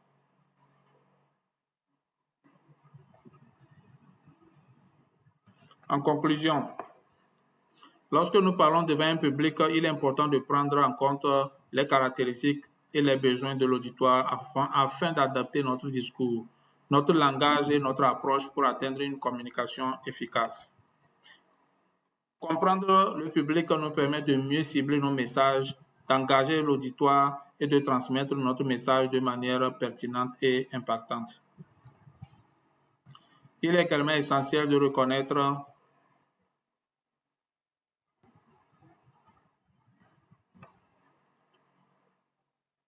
En conclusion, lorsque nous parlons devant un public, il est important de prendre en compte les caractéristiques et les besoins de l'auditoire afin d'adapter notre discours, notre langage et notre approche pour atteindre une communication efficace. Comprendre le public nous permet de mieux cibler nos messages, d'engager l'auditoire et de transmettre notre message de manière pertinente et impactante. Il est également essentiel de reconnaître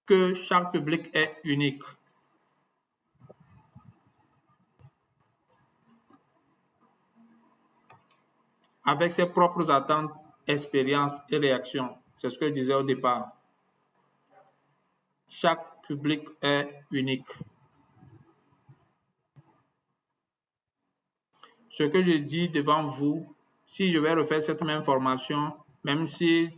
que chaque public est unique. Avec ses propres attentes, expériences et réactions. C'est ce que je disais au départ. Chaque public est unique. Ce que je dis devant vous, si je vais refaire cette même formation, même si,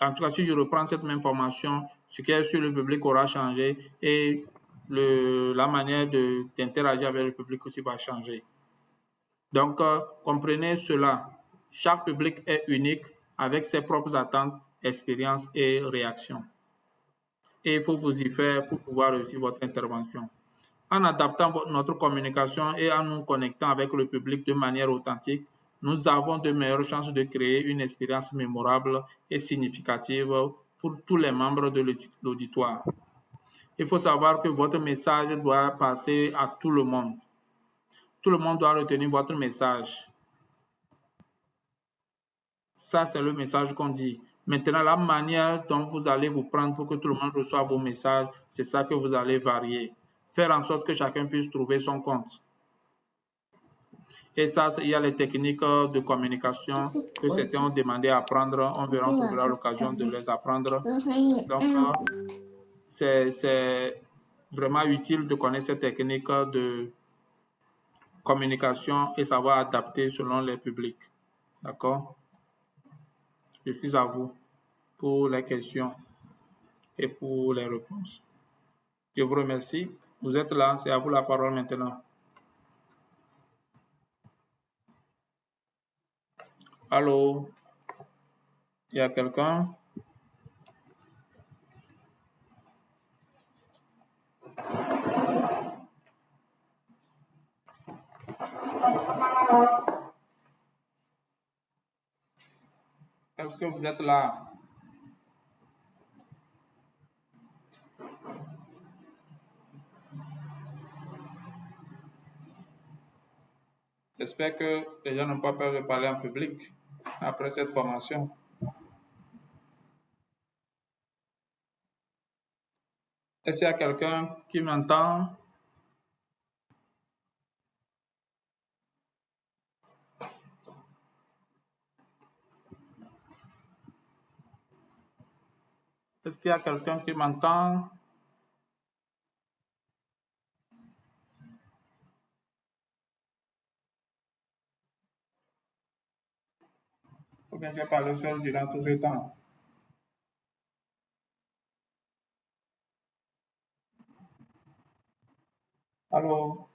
en tout cas, si je reprends cette même formation, ce qui est sur le public aura changé et la manière d'interagir avec le public aussi va changer. Donc, comprenez cela. Chaque public est unique avec ses propres attentes, expériences et réactions. et il faut vous y faire pour pouvoir réussir votre intervention. En adaptant notre communication et en nous connectant avec le public de manière authentique, nous avons de meilleures chances de créer une expérience mémorable et significative pour tous les membres de l'auditoire. Il faut savoir que votre message doit passer à tout le monde. Tout le monde doit retenir votre message. Ça, c'est le message qu'on dit. Maintenant, la manière dont vous allez vous prendre pour que tout le monde reçoive vos messages, c'est ça que vous allez varier. Faire en sorte que chacun puisse trouver son compte. Et ça, il y a les techniques de communication que certains ont demandé à apprendre. On verra, on trouvera l'occasion de les apprendre. Donc, c'est vraiment utile de connaître ces techniques de communication et savoir adapter selon les publics. D'accord? Je suis à vous pour les questions et pour les réponses. Je vous remercie. Vous êtes là, c'est à vous la parole maintenant. Allô? Il y a quelqu'un? Est-ce que vous êtes là? J'espère que les gens n'ont pas peur de parler en public après cette formation. Est-ce qu'il y a quelqu'un qui m'entend? Est-ce qu'il y a quelqu'un qui m'entend? Ou bien j'ai parlé seul durant tout ce temps? Allô?